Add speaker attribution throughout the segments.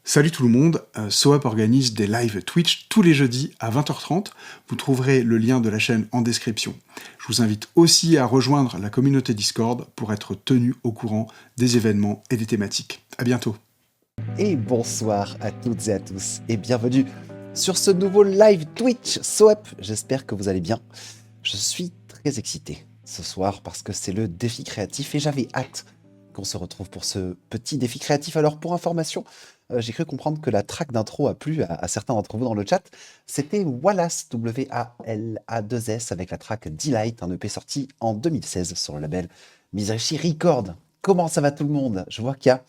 Speaker 1: Salut tout le monde, SoUp organise des lives Twitch tous les jeudis à 20h30. Vous trouverez le lien de la chaîne en description. Je vous invite aussi à rejoindre la communauté Discord pour être tenu au courant des événements et des thématiques. À bientôt.
Speaker 2: Et bonsoir à toutes et à tous et bienvenue sur ce nouveau live Twitch SoUp. J'espère que vous allez bien. Je suis très excité ce soir parce que c'est le défi créatif et j'avais hâte qu'on se retrouve pour ce petit défi créatif. Alors pour information, j'ai cru comprendre que la track d'intro a plu à certains d'entre vous dans le chat. C'était Wallace, W-A-L-A-2-S, avec la track Delight, un EP sorti en 2016 sur le label Misery Record. Comment ça va tout le monde? Je vois qu'il y a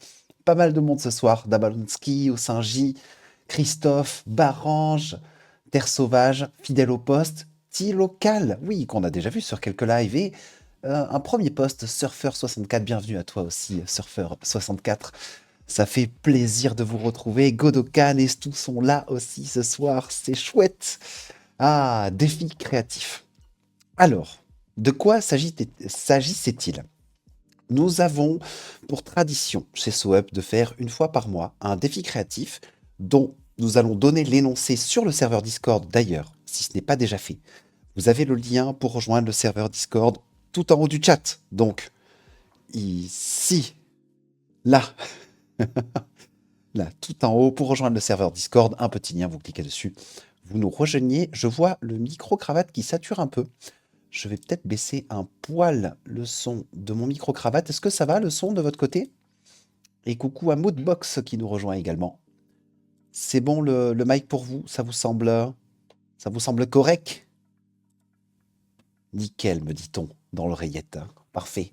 Speaker 2: pas mal de monde ce soir. Dabalonski, Osinji, Christophe, Barange, Terre Sauvage, Fidèle au poste, T-Local, oui, qu'on a déjà vu sur quelques lives, et un premier poste, Surfer64, bienvenue à toi aussi, Surfer64. Ça fait plaisir de vous retrouver. Godokan et Stu sont là aussi ce soir, c'est chouette. Ah, défi créatif. Alors, de quoi s'agissait-il? Nous avons pour tradition chez SoUp de faire une fois par mois un défi créatif dont nous allons donner l'énoncé sur le serveur Discord d'ailleurs, si ce n'est pas déjà fait. Vous avez le lien pour rejoindre le serveur Discord tout en haut du chat. Donc, ici, là, là, tout en haut, pour rejoindre le serveur Discord, un petit lien, vous cliquez dessus, vous nous rejoignez. Je vois le micro-cravate qui sature un peu. Je vais peut-être baisser un poil le son de mon micro-cravate. Est-ce que ça va, le son, de votre côté? Et coucou à Moodbox qui nous rejoint également. C'est bon le mic pour vous? Ça vous semble correct? Nickel, me dit-on dans l'oreillette. Hein. Parfait.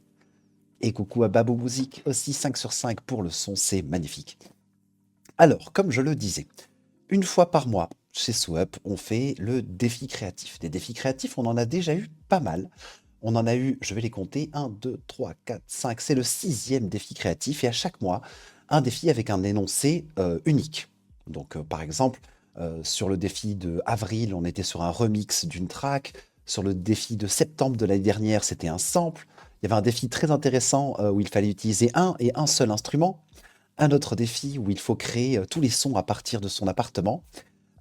Speaker 2: Et coucou à Babou Musique, aussi 5 sur 5 pour le son, c'est magnifique. Alors, comme je le disais, une fois par mois, chez SoUp, on fait le défi créatif. Des défis créatifs, on en a déjà eu pas mal. On en a eu, je vais les compter, 1, 2, 3, 4, 5. C'est le 6e défi créatif et à chaque mois, un défi avec un énoncé unique. Donc, par exemple, sur le défi de avril, on était sur un remix d'une track. Sur le défi de septembre de l'année dernière, c'était un sample. Il y avait un défi très intéressant où il fallait utiliser un et un seul instrument. Un autre défi où il faut créer tous les sons à partir de son appartement.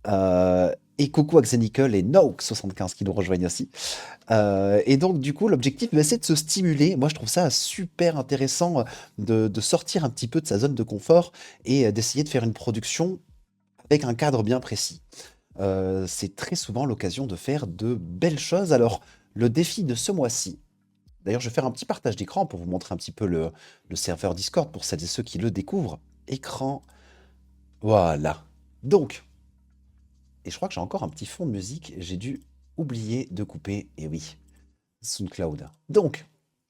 Speaker 2: Et coucou à Xenical et Noak75 qui nous rejoignent aussi. Et donc, du coup, l'objectif, c'est de se stimuler. Moi, je trouve ça super intéressant de sortir un petit peu de sa zone de confort et d'essayer de faire une production avec un cadre bien précis. C'est très souvent l'occasion de faire de belles choses. Alors, le défi de ce mois-ci, d'ailleurs, je vais faire un petit partage d'écran pour vous montrer un petit peu le serveur Discord pour celles et ceux qui le découvrent. Écran, voilà. Donc, et je crois que j'ai encore un petit fond de musique, j'ai dû oublier de couper, et oui, SoundCloud. Donc,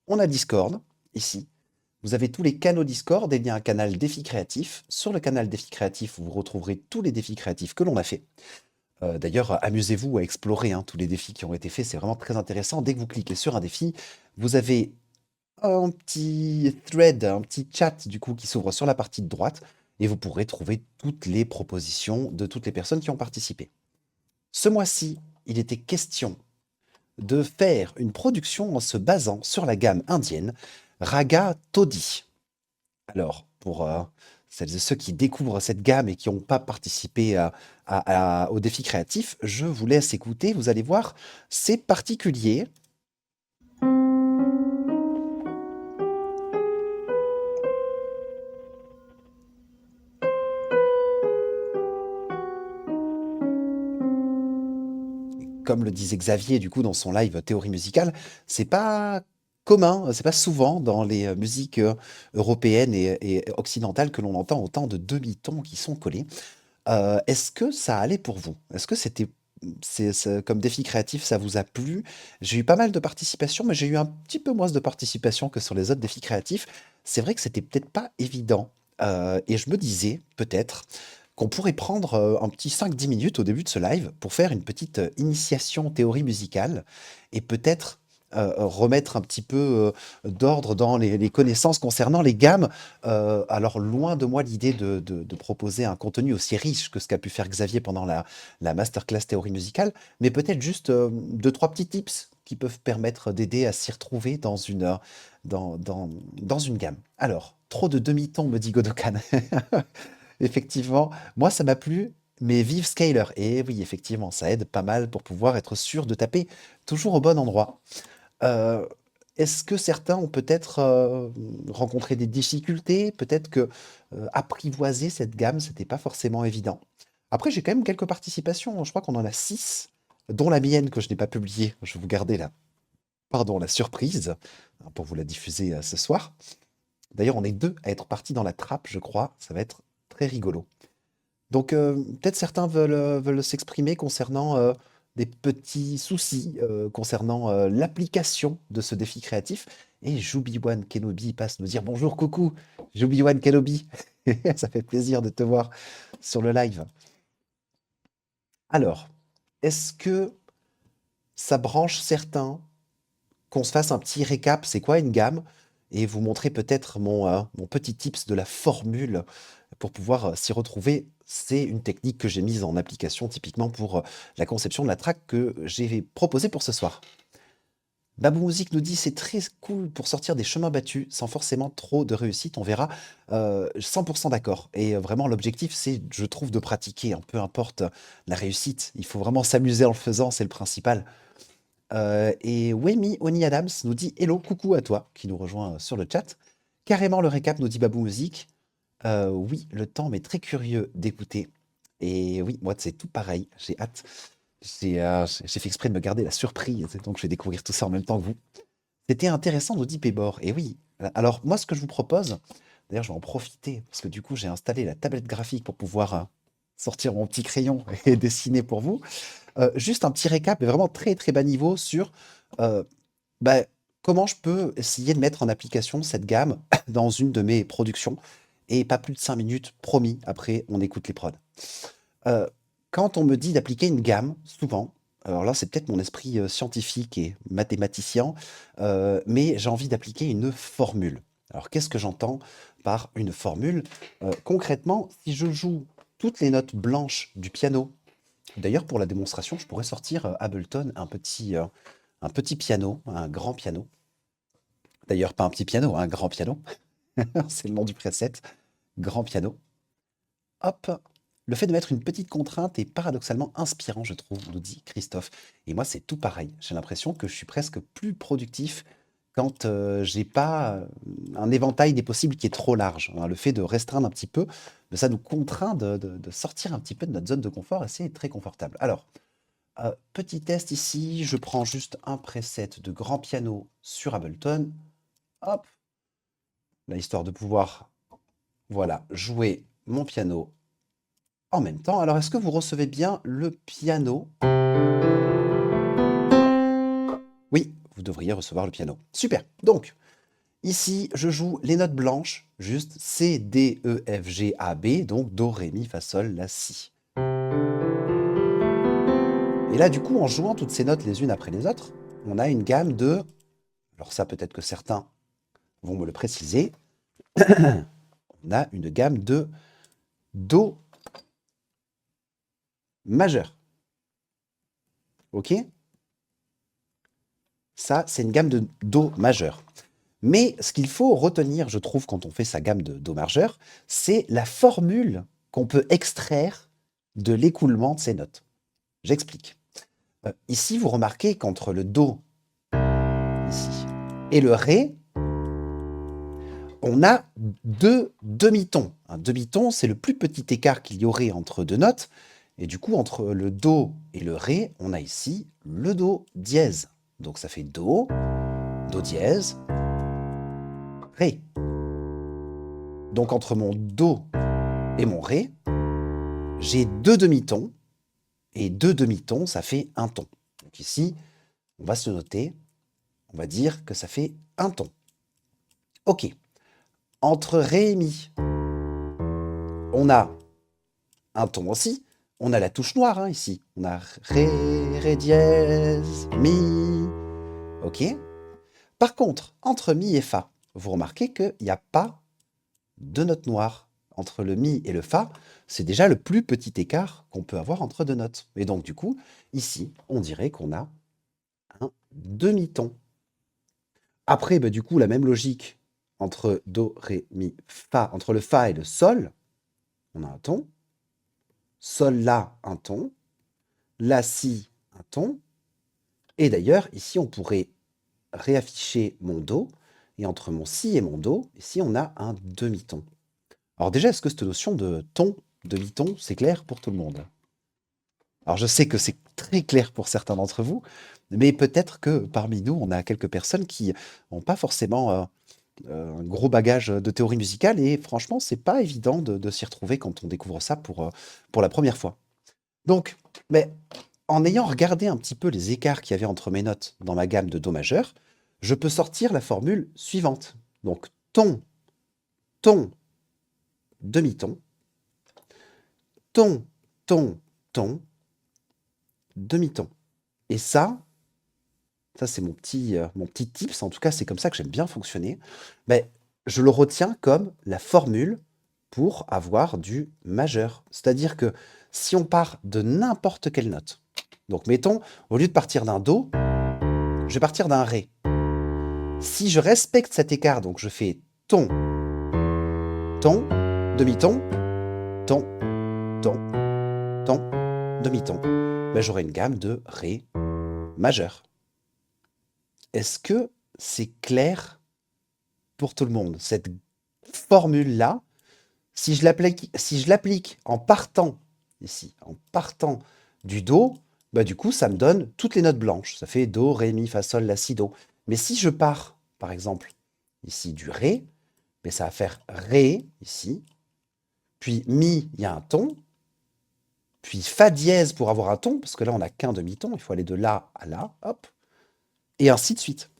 Speaker 2: on a Discord, ici. Vous avez tous les canaux Discord et il y a un canal défi créatif. Sur le canal défi créatif, vous retrouverez tous les défis créatifs que l'on a fait. D'ailleurs, amusez-vous à explorer hein, tous les défis qui ont été faits, c'est vraiment très intéressant. Dès que vous cliquez sur un défi, vous avez un petit thread, un petit chat du coup qui s'ouvre sur la partie de droite et vous pourrez trouver toutes les propositions de toutes les personnes qui ont participé. Ce mois-ci, il était question de faire une production en se basant sur la gamme indienne Raga Toddy. Alors, pour celles et ceux qui découvrent cette gamme et qui n'ont pas participé au défi créatif, je vous laisse écouter, vous allez voir, c'est particulier. Comme le disait Xavier, du coup, dans son live Théorie musicale, c'est pas commun, c'est pas souvent dans les musiques européennes et occidentales que l'on entend autant de demi-tons qui sont collés. Est-ce que ça allait pour vous? Est-ce que comme défi créatif, ça vous a plu? J'ai eu pas mal de participation, mais j'ai eu un petit peu moins de participation que sur les autres défis créatifs. C'est vrai que c'était peut-être pas évident. Et je me disais, peut-être, qu'on pourrait prendre un petit 5-10 minutes au début de ce live pour faire une petite initiation théorie musicale et peut-être remettre un petit peu d'ordre dans les connaissances concernant les gammes. Alors, loin de moi l'idée de proposer un contenu aussi riche que ce qu'a pu faire Xavier pendant la masterclass théorie musicale, mais peut-être juste deux, trois petits tips qui peuvent permettre d'aider à s'y retrouver dans une gamme. Alors, trop de demi-tons, me dit Godokan. Effectivement, moi ça m'a plu, mais vive Scaler. Et oui, effectivement, ça aide pas mal pour pouvoir être sûr de taper toujours au bon endroit. Heu, est-ce que certains ont peut-être, rencontré des difficultés? Peut-être que, apprivoiser cette gamme, c'était pas forcément évident. Après, j'ai quand même quelques participations, je crois qu'on en a 6, dont la mienne que je n'ai pas publiée. Je vais vous garder la surprise, hein, pour vous la diffuser, ce soir. D'ailleurs, on est 2 à être partis dans la trappe, je crois, ça va être très rigolo. Donc, peut-être certains veulent s'exprimer concernant, des petits soucis, concernant, l'application de ce défi créatif et Joubi-Wan Kenobi passe nous dire: «Bonjour, coucou, Joubi-Wan Kenobi». Ça fait plaisir de te voir sur le live. Alors, est-ce que ça branche certains qu'on se fasse un petit récap, c'est quoi une gamme? Et vous montrer peut-être mon petit tips de la formule pour pouvoir, s'y retrouver. C'est une technique que j'ai mise en application typiquement pour, la conception de la track que j'ai proposée pour ce soir. Babou Musique nous dit: «C'est très cool pour sortir des chemins battus sans forcément trop de réussite, on verra». 100 d'accord et vraiment l'objectif, c'est, je trouve, de pratiquer, hein, peu importe la réussite. Il faut vraiment s'amuser en le faisant, c'est le principal. Et Wemi Oni Adams nous dit: «Hello, coucou à toi», qui nous rejoint, sur le chat. Carrément le récap, nous dit Babou Musique. Oui, le temps m'est très curieux d'écouter et oui, moi, c'est tout pareil, j'ai hâte. J'ai fait exprès de me garder la surprise, donc je vais découvrir tout ça en même temps que vous. C'était intéressant, nous dit Pébor et oui. Alors moi, ce que je vous propose, d'ailleurs, je vais en profiter parce que du coup, j'ai installé la tablette graphique pour pouvoir, sortir mon petit crayon et dessiner pour vous. Juste un petit récap, mais vraiment très, très bas niveau sur, heu, bah, comment je peux essayer de mettre en application cette gamme dans une de mes productions et pas plus de 5 minutes, promis, après on écoute les prods. Heu, quand on me dit d'appliquer une gamme, souvent, alors là, c'est peut-être mon esprit, scientifique et mathématicien, mais j'ai envie d'appliquer une formule. Alors qu'est-ce que j'entends par une formule? Concrètement, si je joue toutes les notes blanches du piano. D'ailleurs, pour la démonstration, je pourrais sortir, Ableton, un petit piano, un grand piano. D'ailleurs, pas un petit piano, un grand piano. C'est le nom du preset, grand piano. Hop! Le fait de mettre une petite contrainte est paradoxalement inspirant, je trouve, nous dit Christophe. Et moi, c'est tout pareil. J'ai l'impression que je suis presque plus productif quand, j'ai pas, un éventail des possibles qui est trop large, hein. Le fait de restreindre un petit peu, ça nous contraint de sortir un petit peu de notre zone de confort et c'est très confortable. Alors, petit test ici, je prends juste un preset de grand piano sur Ableton. Hop, là, histoire de pouvoir, voilà, jouer mon piano en même temps. Alors, est-ce que vous recevez bien le piano? Oui, vous devriez recevoir le piano. Super. Donc, ici, je joue les notes blanches, juste C, D, E, F, G, A, B, donc Do, Ré, Mi, Fa, Sol, La, Si. Et là, du coup, en jouant toutes ces notes les unes après les autres, on a une gamme de... Alors ça, peut-être que certains vont me le préciser. On a une gamme de Do majeur. OK? Ça, c'est une gamme de Do majeur. Mais ce qu'il faut retenir, je trouve, quand on fait sa gamme de Do majeur, c'est la formule qu'on peut extraire de l'écoulement de ces notes. J'explique. Ici, vous remarquez qu'entre le Do, ici, et le Ré, on a deux demi-tons. Un demi-ton, c'est le plus petit écart qu'il y aurait entre deux notes. Et du coup, entre le Do et le Ré, on a ici le Do dièse. Donc ça fait Do, Do dièse, Ré. Donc entre mon Do et mon Ré, j'ai deux demi-tons. Et deux demi-tons, ça fait un ton. Donc ici, on va se noter, on va dire que ça fait un ton. Ok. Entre Ré et Mi, on a un ton aussi. On a la touche noire hein, ici. On a Ré, Ré dièse, Mi. Ok. Par contre, entre Mi et Fa, vous remarquez qu'il n'y a pas de note noire. Entre le Mi et le Fa, c'est déjà le plus petit écart qu'on peut avoir entre deux notes. Et donc, du coup, ici, on dirait qu'on a un demi-ton. Après, bah, du coup, la même logique entre Do, Ré, Mi, Fa, entre le Fa et le Sol, on a un ton, sol, la, un ton, la, si, un ton, et d'ailleurs, ici, on pourrait réafficher mon do, et entre mon si et mon do, ici, on a un demi-ton. Alors déjà, est-ce que cette notion de ton, demi-ton, c'est clair pour tout le monde? Alors je sais que c'est très clair pour certains d'entre vous, mais peut-être que parmi nous, on a quelques personnes qui n'ont pas forcément un gros bagage de théorie musicale, et franchement, c'est pas évident de s'y retrouver quand on découvre ça pour la première fois. Donc, mais en ayant regardé un petit peu les écarts qu'il y avait entre mes notes dans ma gamme de do majeur, je peux sortir la formule suivante. Donc ton, ton, demi-ton, ton, ton, ton, demi-ton. Et ça c'est mon petit tips, en tout cas c'est comme ça que j'aime bien fonctionner. Mais je le retiens comme la formule pour avoir du majeur. C'est-à-dire que si on part de n'importe quelle note, donc mettons, au lieu de partir d'un do, je vais partir d'un ré. Si je respecte cet écart, donc je fais ton, ton, demi-ton, ton, ton, ton, demi-ton, ben j'aurai une gamme de ré majeur. Est-ce que c'est clair pour tout le monde, cette formule-là? Si je l'applique en partant ici, en partant du do, bah du coup, ça me donne toutes les notes blanches. Ça fait do, ré, mi, fa, sol, la, si, do. Mais si je pars, par exemple, ici du ré, mais ça va faire ré ici, puis mi, il y a un ton, puis fa dièse pour avoir un ton, parce que là, on n'a qu'un demi-ton, il faut aller de là à là, hop, et ainsi de suite.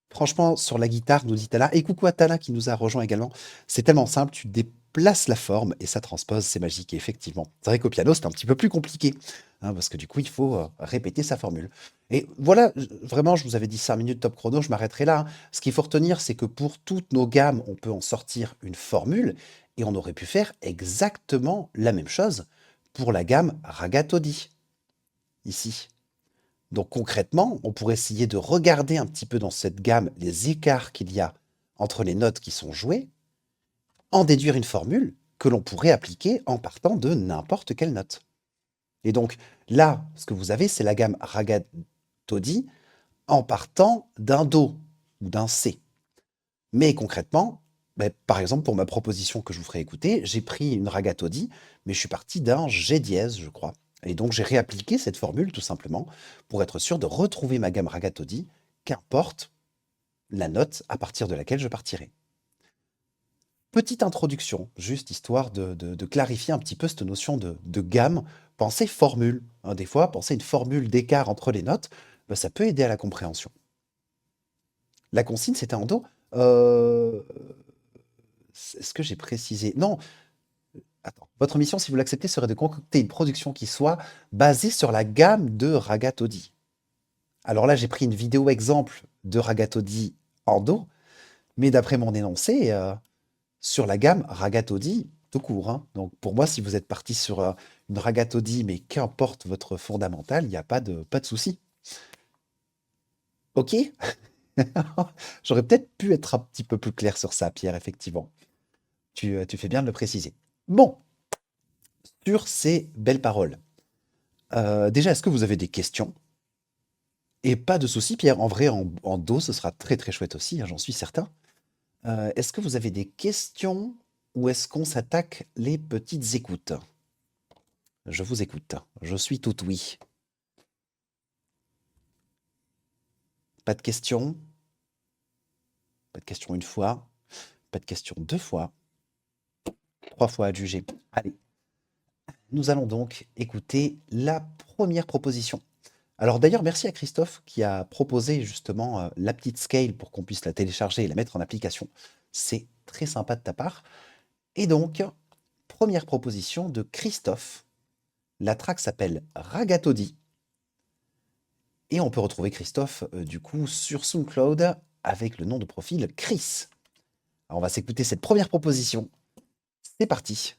Speaker 2: Franchement, sur la guitare, nous dit Tala, et coucou à Tala qui nous a rejoint également, c'est tellement simple, tu déplaces la forme et ça transpose, c'est magique, et effectivement. C'est vrai qu'au piano, c'est un petit peu plus compliqué, hein, parce que du coup, il faut répéter sa formule. Et voilà, vraiment, je vous avais dit 5 minutes top chrono, je m'arrêterai là, hein. Ce qu'il faut retenir, c'est que pour toutes nos gammes, on peut en sortir une formule, et on aurait pu faire exactement la même chose pour la gamme Ragatodi, ici. Donc concrètement, on pourrait essayer de regarder un petit peu dans cette gamme les écarts qu'il y a entre les notes qui sont jouées, en déduire une formule que l'on pourrait appliquer en partant de n'importe quelle note. Et donc là, ce que vous avez, c'est la gamme Ragatodi en partant d'un Do ou d'un C. Mais concrètement, par exemple, pour ma proposition que je vous ferai écouter, j'ai pris une Ragatodi, mais je suis parti d'un G dièse, je crois. Et donc j'ai réappliqué cette formule tout simplement pour être sûr de retrouver ma gamme Ragatodi, qu'importe la note à partir de laquelle je partirai. Petite introduction, juste histoire de clarifier un petit peu cette notion de gamme. Pensez formule, hein. Des fois, penser une formule d'écart entre les notes, ça peut aider à la compréhension. La consigne, c'était en Do. Euh, Est-ce que j'ai précisé? Non. Attends. Votre mission, si vous l'acceptez, serait de concocter une production qui soit basée sur la gamme de Ragatodi. Alors là, j'ai pris une vidéo exemple de Ragatodi en Do, mais d'après mon énoncé, sur la gamme Ragatodi tout court, hein. Donc pour moi, si vous êtes parti sur une Ragatodi, mais qu'importe votre fondamental, il n'y a pas de souci. Ok? J'aurais peut-être pu être un petit peu plus clair sur ça, Pierre, effectivement. Tu fais bien de le préciser. Bon, sur ces belles paroles. Déjà, est-ce que vous avez des questions? Et pas de souci, Pierre. En vrai, en Do, ce sera très très chouette aussi, hein, j'en suis certain. Est-ce que vous avez des questions ou est-ce qu'on s'attaque les petites écoutes? Je vous écoute. Je suis tout oui. Pas de questions? Pas de questions une fois? Pas de questions deux fois? Trois fois à juger. Allez, nous allons donc écouter la première proposition. Alors d'ailleurs, merci à Christophe qui a proposé justement la petite scale pour qu'on puisse la télécharger et la mettre en application. C'est très sympa de ta part. Et donc, première proposition de Christophe. La track s'appelle Ragatodi. Et on peut retrouver Christophe du coup sur SoundCloud avec le nom de profil Chris. Alors on va s'écouter cette première proposition. C'est parti.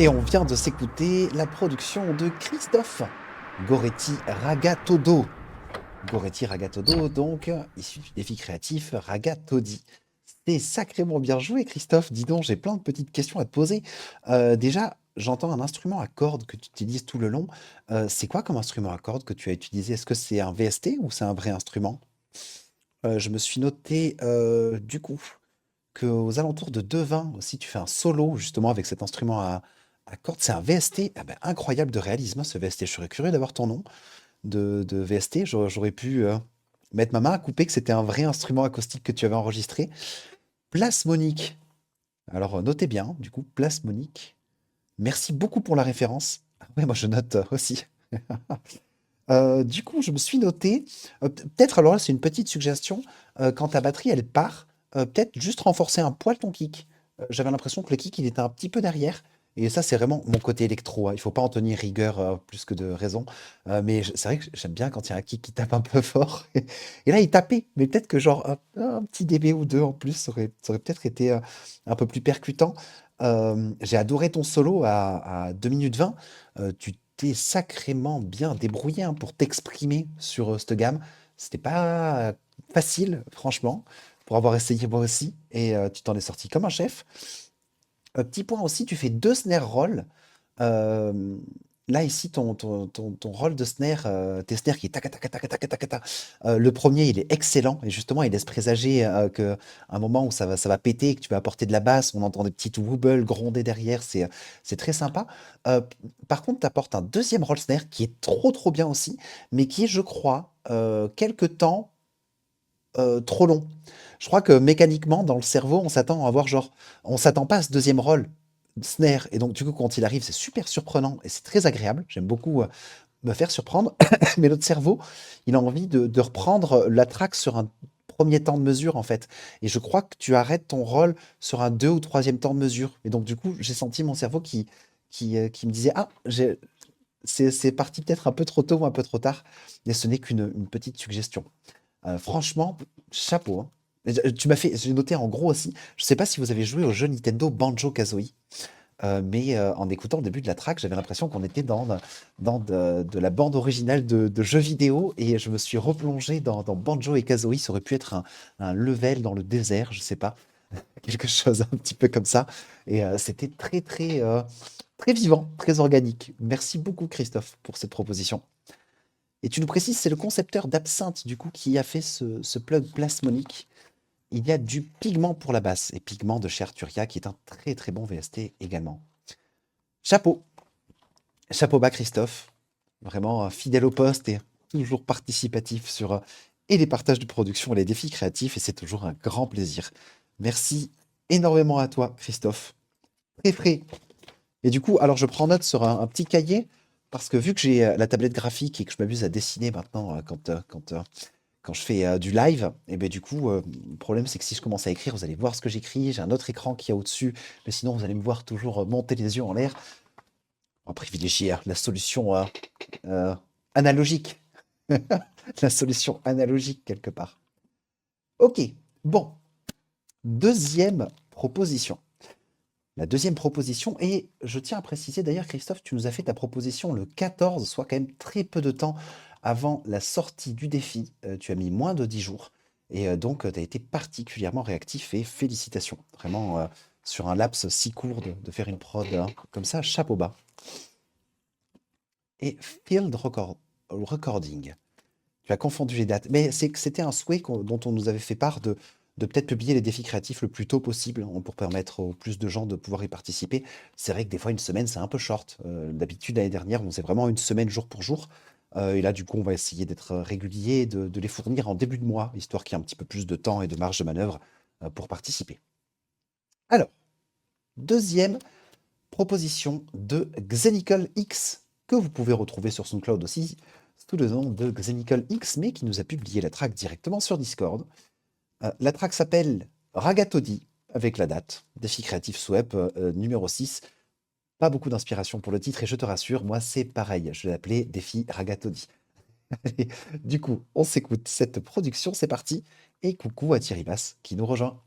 Speaker 2: Et on vient de s'écouter la production de Christophe Goretti Ragatodo. Goretti Ragatodo, donc, issu du défi créatif Ragatodi. C'est sacrément bien joué, Christophe. Dis donc, j'ai plein de petites questions à te poser. Déjà, j'entends un instrument à cordes que tu utilises tout le long. C'est quoi comme instrument à cordes que tu as utilisé? Est-ce que c'est un VST ou c'est un vrai instrument? Je me suis noté, du coup, qu'aux alentours de 2,20 aussi, tu fais un solo justement avec cet instrument à cordes. C'est un VST. Ah ben, incroyable de réalisme, hein, ce VST. Je serais curieux d'avoir ton nom de VST. J'aurais pu mettre ma main à couper que c'était un vrai instrument acoustique que tu avais enregistré. Plasmonique. Alors, notez bien, du coup, Plasmonique. Merci beaucoup pour la référence. Ah ouais, moi je note aussi. Du coup, je me suis noté, peut-être, alors là, c'est une petite suggestion, quand ta batterie, elle part, peut-être juste renforcer un poil ton kick. J'avais l'impression que le kick, il était un petit peu derrière. Et ça, c'est vraiment mon côté électro, hein. Il faut pas en tenir rigueur plus que de raison. Mais c'est vrai que j'aime bien quand il y a un kick qui tape un peu fort. Et là, il tapait, mais peut-être que genre un petit dB ou deux en plus, ça aurait peut-être été un peu plus percutant. J'ai adoré ton solo à 2 minutes 20. Tu t'es sacrément bien débrouillé hein, pour t'exprimer sur cette gamme. C'était pas facile, franchement, pour avoir essayé moi aussi. Et tu t'en es sorti comme un chef. Petit point aussi, tu fais 2 snare rolls. Hem, Là, ici, ton roll de snare, tes snares qui est taca taca taca taca taca ta. Le premier il est excellent et justement, il laisse présager, qu'à un moment où ça va péter et que tu vas apporter de la basse. On entend des petites wobbles gronder derrière, c'est très sympa. Par contre, tu apportes un deuxième roll snare qui est trop, trop bien aussi, mais qui est, je crois, quelque temps trop long. Je crois que mécaniquement, dans le cerveau, on s'attend à avoir genre on s'attend pas à ce deuxième rôle snare et donc du coup, quand il arrive, c'est super surprenant et c'est très agréable. J'aime beaucoup, me faire surprendre, mais notre cerveau, il a envie de reprendre la track sur un premier temps de mesure, en fait et je crois que tu arrêtes ton rôle sur un 2 ou troisième temps de mesure et donc du coup, j'ai senti mon cerveau qui me disait: «Ah, j'ai c'est parti peut-être un peu trop tôt ou un peu trop tard» et ce n'est qu'une une petite suggestion. Franchement, chapeau, hein. Et tu m'as fait j'ai noté en gros aussi, je sais pas si vous avez joué au jeu Nintendo Banjo-Kazooie, mais en écoutant le début de la track, j'avais l'impression qu'on était dans de la bande originale de jeux vidéo et je me suis replongé dans Banjo et Kazooie. Ça aurait pu être un level dans le désert, je sais pas, quelque chose un petit peu comme ça et c'était très, très, très vivant, très organique. Merci beaucoup Christophe pour cette proposition. Et tu nous précises, c'est le concepteur d'Absinthe, du coup, qui a fait ce plug plasmonique. Il y a du pigment pour la basse et pigment de chez Arturia, qui est un très très bon VST également. Chapeau, chapeau bas Christophe, vraiment fidèle au poste et toujours participatif sur et les partages de production et les défis créatifs, et c'est toujours un grand plaisir. Merci énormément à toi, Christophe. Très frais. Et du coup, alors je prends note sur un petit cahier, parce que vu que j'ai la tablette graphique et que je m'amuse à dessiner maintenant quand je fais du live, et ben du coup, le problème c'est que si je commence à écrire, vous allez voir ce que j'écris. J'ai un autre écran qui est au-dessus, mais sinon vous allez me voir toujours monter les yeux en l'air. On va privilégier la solution euh, analogique. La solution analogique quelque part. Ok, bon, deuxième proposition. La deuxième proposition, et je tiens à préciser d'ailleurs, Christophe, tu nous as fait ta proposition le 14, soit quand même très peu de temps avant la sortie du défi. Tu as mis moins de 10 jours. Et donc, tu as été particulièrement réactif et félicitations. Vraiment, sur un laps si court de faire une prod hein, comme ça, chapeau bas. Et recording. Tu as confondu les dates. Mais c'est que c'était un souhait dont on nous avait fait part de peut-être publier les défis créatifs le plus tôt possible hein, pour permettre au plus de gens de pouvoir y participer. C'est vrai que des fois, une semaine, c'est un peu short. D'habitude, l'année dernière, on faisait vraiment une semaine jour pour jour. Et là, du coup, on va essayer d'être régulier et de les fournir en début de mois, histoire qu'il y ait un petit peu plus de temps et de marge de manœuvre pour participer. Alors, deuxième proposition de Xenical X, que vous pouvez retrouver sur SoundCloud aussi, sous le nom de Xenical X, mais qui nous a publié la track directement sur Discord. La track s'appelle Ragatodi, avec la date, défi créatif Swep numéro 6. Pas beaucoup d'inspiration pour le titre, et je te rassure, moi c'est pareil, je l'ai appelé défi Ragatodi. Allez, du coup, on s'écoute cette production, c'est parti, et coucou à Thierry Bass qui nous rejoint.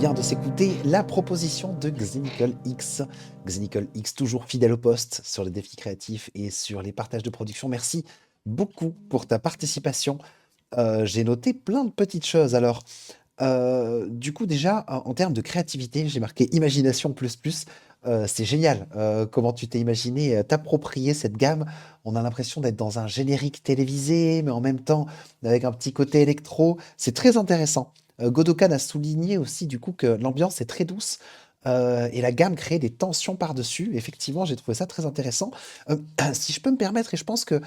Speaker 2: vient de s'écouter la proposition de Xenical X. Xenical X, toujours fidèle au poste sur les défis créatifs et sur les partages de production. Merci beaucoup pour ta participation. J'ai noté plein de petites choses. Alors, du coup, déjà, en termes de créativité, j'ai marqué imagination plus plus. C'est génial. Comment tu t'es imaginé t'approprier cette gamme. On a l'impression d'être dans un générique télévisé, mais en même temps, avec un petit côté électro. C'est très intéressant. Godokan a souligné aussi, du coup, que l'ambiance est très douce. Et la gamme crée des tensions par-dessus. Effectivement, j'ai trouvé ça très intéressant. Euh, si je peux me permettre, et je pense que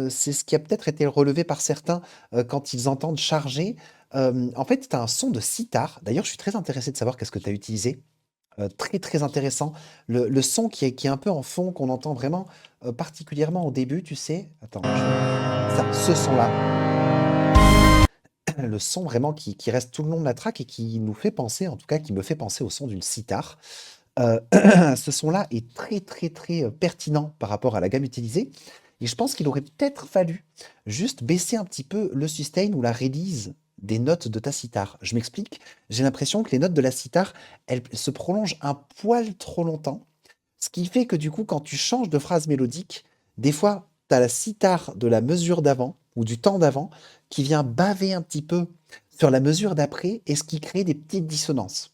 Speaker 2: c'est ce qui a peut-être été relevé par certains quand ils entendent charger, en fait, tu as un son de sitar. D'ailleurs, je suis très intéressé de savoir qu'est-ce que tu as utilisé. Très, très intéressant. Le son qui est un peu en fond, qu'on entend vraiment particulièrement au début, tu sais. Attends, ça, ce son-là. Le son vraiment qui reste tout le long de la track et qui nous fait penser, en tout cas, qui me fait penser au son d'une sitar. Euh, Ce son-là est très, très, très pertinent par rapport à la gamme utilisée. Et je pense qu'il aurait peut-être fallu juste baisser un petit peu le sustain ou la release des notes de ta sitar. Je m'explique. J'ai l'impression que les notes de la sitar, elles se prolongent un poil trop longtemps. Ce qui fait que du coup, quand tu changes de phrase mélodique, des fois, tu as la sitar de la mesure d'avant ou du temps d'avant qui vient baver un petit peu sur la mesure d'après et ce qui crée des petites dissonances.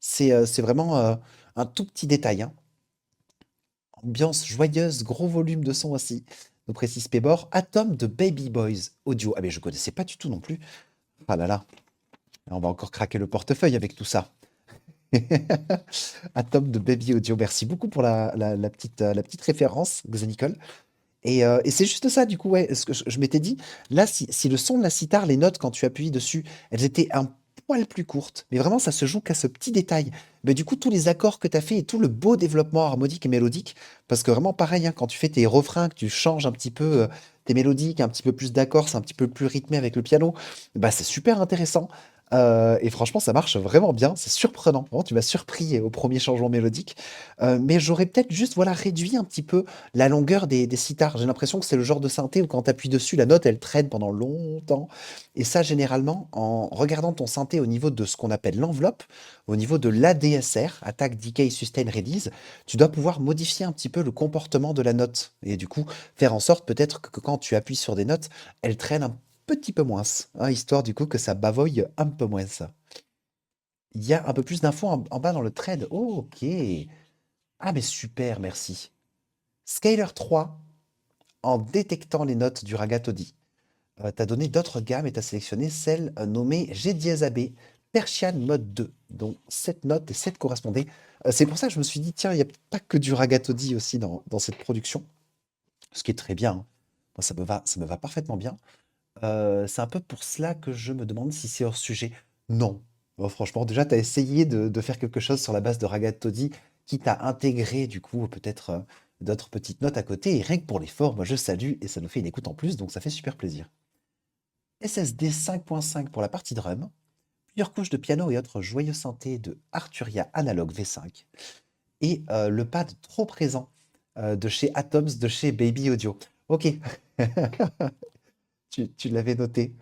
Speaker 2: C'est vraiment un tout petit détail, hein. Ambiance joyeuse, gros volume de son aussi, nous précise Pébor. Atom de Baby Boys Audio. Ah mais je connaissais pas du tout non plus. Ah là là, on va encore craquer le portefeuille avec tout ça. Atom de Baby Audio. Merci beaucoup pour la petite référence, Xenicol. Et c'est juste ça, du coup, ouais, ce que je m'étais dit, là, si le son de la sitar, les notes, quand tu appuies dessus, elles étaient un poil plus courtes, mais vraiment, ça se joue qu'à ce petit détail. Mais du coup, tous les accords que tu as fait et tout le beau développement harmonique et mélodique, parce que vraiment, pareil, hein, quand tu fais tes refrains, que tu changes un petit peu tes mélodies, un petit peu plus d'accords, c'est un petit peu plus rythmé avec le piano, bah, c'est super intéressant. Et franchement, ça marche vraiment bien, c'est surprenant. Vraiment, tu m'as surpris au premier changement mélodique. Mais j'aurais peut-être juste voilà, réduit un petit peu la longueur des sitars. J'ai l'impression que c'est le genre de synthé où quand tu appuies dessus, la note, elle traîne pendant longtemps. Et ça, généralement, en regardant ton synthé au niveau de ce qu'on appelle l'enveloppe, au niveau de l'ADSR, Attack, Decay, Sustain, Release, tu dois pouvoir modifier un petit peu le comportement de la note. Et du coup, faire en sorte peut-être que quand tu appuies sur des notes, elles traînent un petit peu moins, hein, histoire du coup que ça bavoye un peu moins. Il y a un peu plus d'infos en bas dans le thread. Oh, ok. Ah, mais super, merci. Scaler 3, en détectant les notes du Ragatodi, tu as donné d'autres gammes et tu as sélectionné celle nommée G dièse AB, Persian mode 2, dont 7 notes et 7 correspondaient. C'est pour ça que je me suis dit, tiens, il n'y a pas que du Ragatodi aussi dans cette production, ce qui est très bien, hein. Moi, ça me va parfaitement bien. C'est un peu pour cela que je me demande si c'est hors sujet. Non. Oh, franchement, déjà, tu as essayé de faire quelque chose sur la base de Ragatodi, quitte à intégrer, du coup, peut-être d'autres petites notes à côté. Et rien que pour l'effort, moi, je salue et ça nous fait une écoute en plus, donc ça fait super plaisir. SSD 5.5 pour la partie drum, plusieurs couches de piano et autres joyeux synthés de Arturia Analog V5, et le pad trop présent de chez Atoms, de chez Baby Audio. Ok, tu l'avais noté.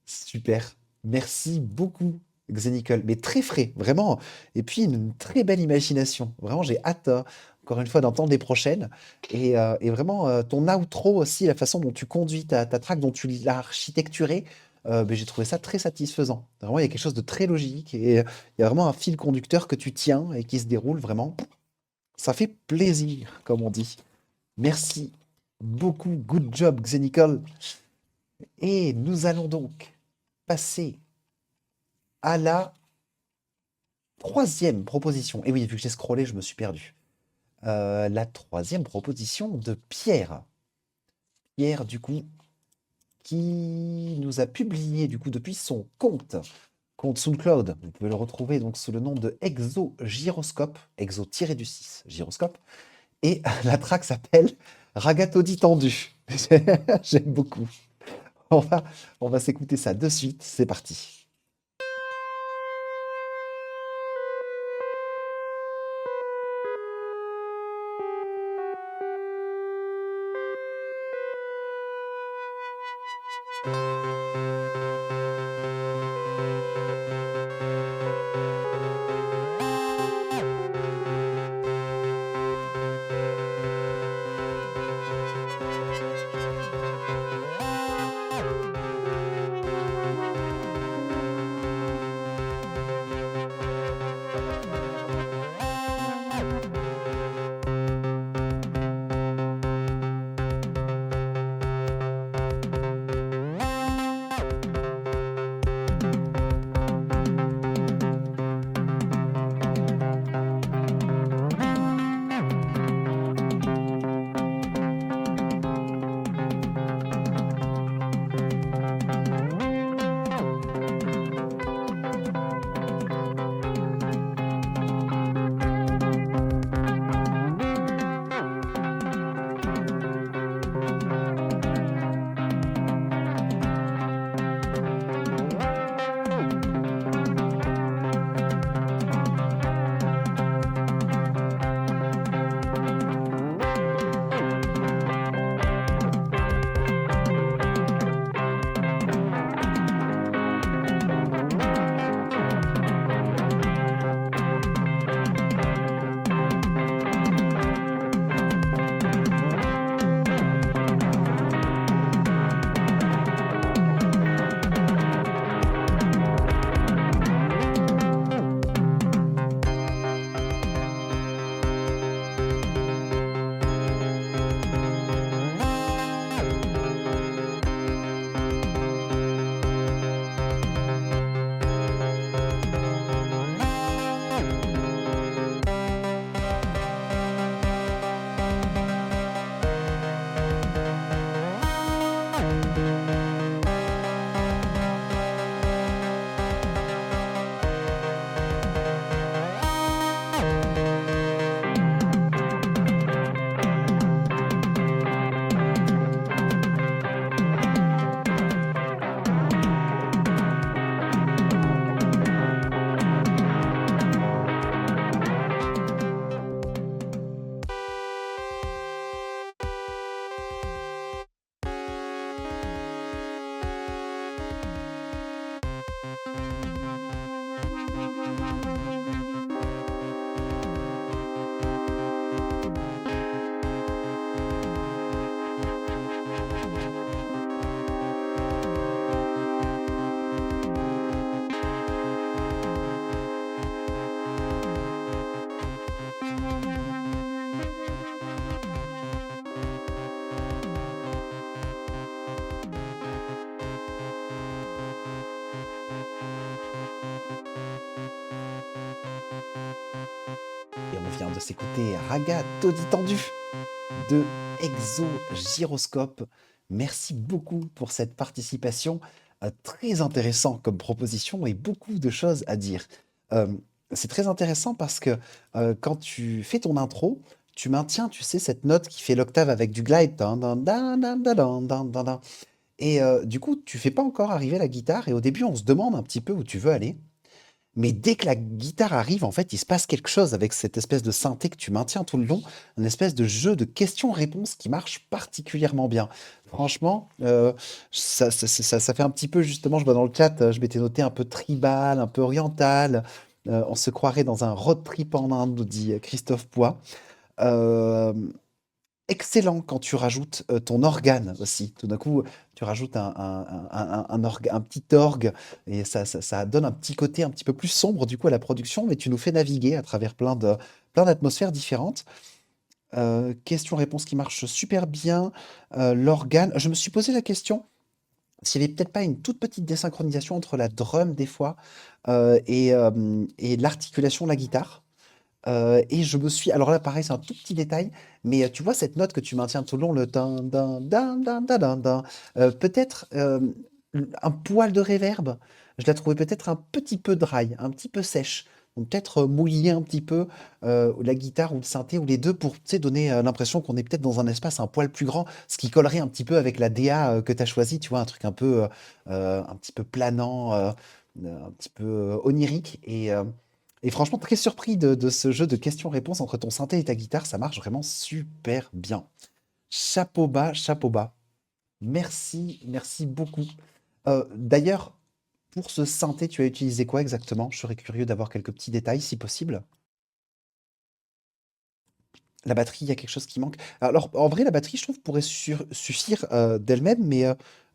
Speaker 2: Super. Merci beaucoup, Xenical. Mais très frais, vraiment. Et puis, une très belle imagination. Vraiment, j'ai hâte, encore une fois, d'entendre les prochaines. Et vraiment, ton outro aussi, la façon dont tu conduis ta track, dont tu l'as architecturée, ben, j'ai trouvé ça très satisfaisant. Vraiment, il y a quelque chose de très logique. Et il y a vraiment un fil conducteur que tu tiens et qui se déroule vraiment. Ça fait plaisir, comme on dit. Merci beaucoup. Good job, Xenical. Et nous allons donc passer à la troisième proposition. Et oui, vu que j'ai scrollé, je me suis perdu. La troisième proposition de Pierre. Pierre, du coup, qui nous a publié, du coup, depuis son compte SoundCloud. Vous pouvez le retrouver donc sous le nom de Exo Gyroscope, Exo-du-6 Gyroscope. Et la track s'appelle Ragatodi tendu. J'aime beaucoup. On va, on va s'écouter ça de suite. C'est parti. vient de s'écouter Raga Toddy Tendu de Exogyroscope. Merci beaucoup pour cette participation. Très intéressant comme proposition et beaucoup de choses à dire. Euh, c'est très intéressant parce que quand tu fais ton intro, tu maintiens, tu sais, cette note qui fait l'octave avec du glide. Dan, dan, dan, dan, dan, dan, dan, dan, dan. Et du coup, tu fais pas encore arriver la guitare. Et au début, on se demande un petit peu où tu veux aller. Mais dès que la guitare arrive, en fait, il se passe quelque chose avec cette espèce de synthé que tu maintiens tout le long, une espèce de jeu de questions-réponses qui marche particulièrement bien. Franchement, ça fait un petit peu, justement, je vois dans le chat, je m'étais noté un peu tribal, un peu oriental. On se croirait dans un road trip en Inde, nous dit Christophe Poix. Euh, Excellent quand tu rajoutes ton organe aussi. Tout d'un coup, tu rajoutes un petit orgue et ça donne un petit côté un petit peu plus sombre du coup à la production, mais tu nous fais naviguer à travers plein d'atmosphères différentes. Question-réponse qui marche super bien. L'organe, je me suis posé la question s'il n'y avait peut-être pas une toute petite désynchronisation entre la drum des fois et l'articulation de la guitare. Et je me suis alors là, pareil, c'est un tout petit détail, mais tu vois cette note que tu maintiens tout le long, le din din din din din din din, peut-être, un poil de réverb, je la trouvais peut-être un petit peu dry, un petit peu sèche. Donc peut-être, mouiller un petit peu, la guitare ou le synthé ou les 2 pour, tu sais, donner, l'impression qu'on est peut-être dans un espace un poil plus grand, ce qui collerait un petit peu avec la DA, que tu as choisie, tu vois? Un truc un petit peu planant, un petit peu, onirique et franchement, très surpris de ce jeu de questions-réponses entre ton synthé et ta guitare, ça marche vraiment super bien. Chapeau bas, chapeau bas. Merci, merci beaucoup. D'ailleurs, pour ce synthé, tu as utilisé quoi exactement? Je serais curieux d'avoir quelques petits détails si possible. La batterie, il y a quelque chose qui manque. Alors, en vrai, la batterie, je trouve, pourrait suffire d'elle-même, mais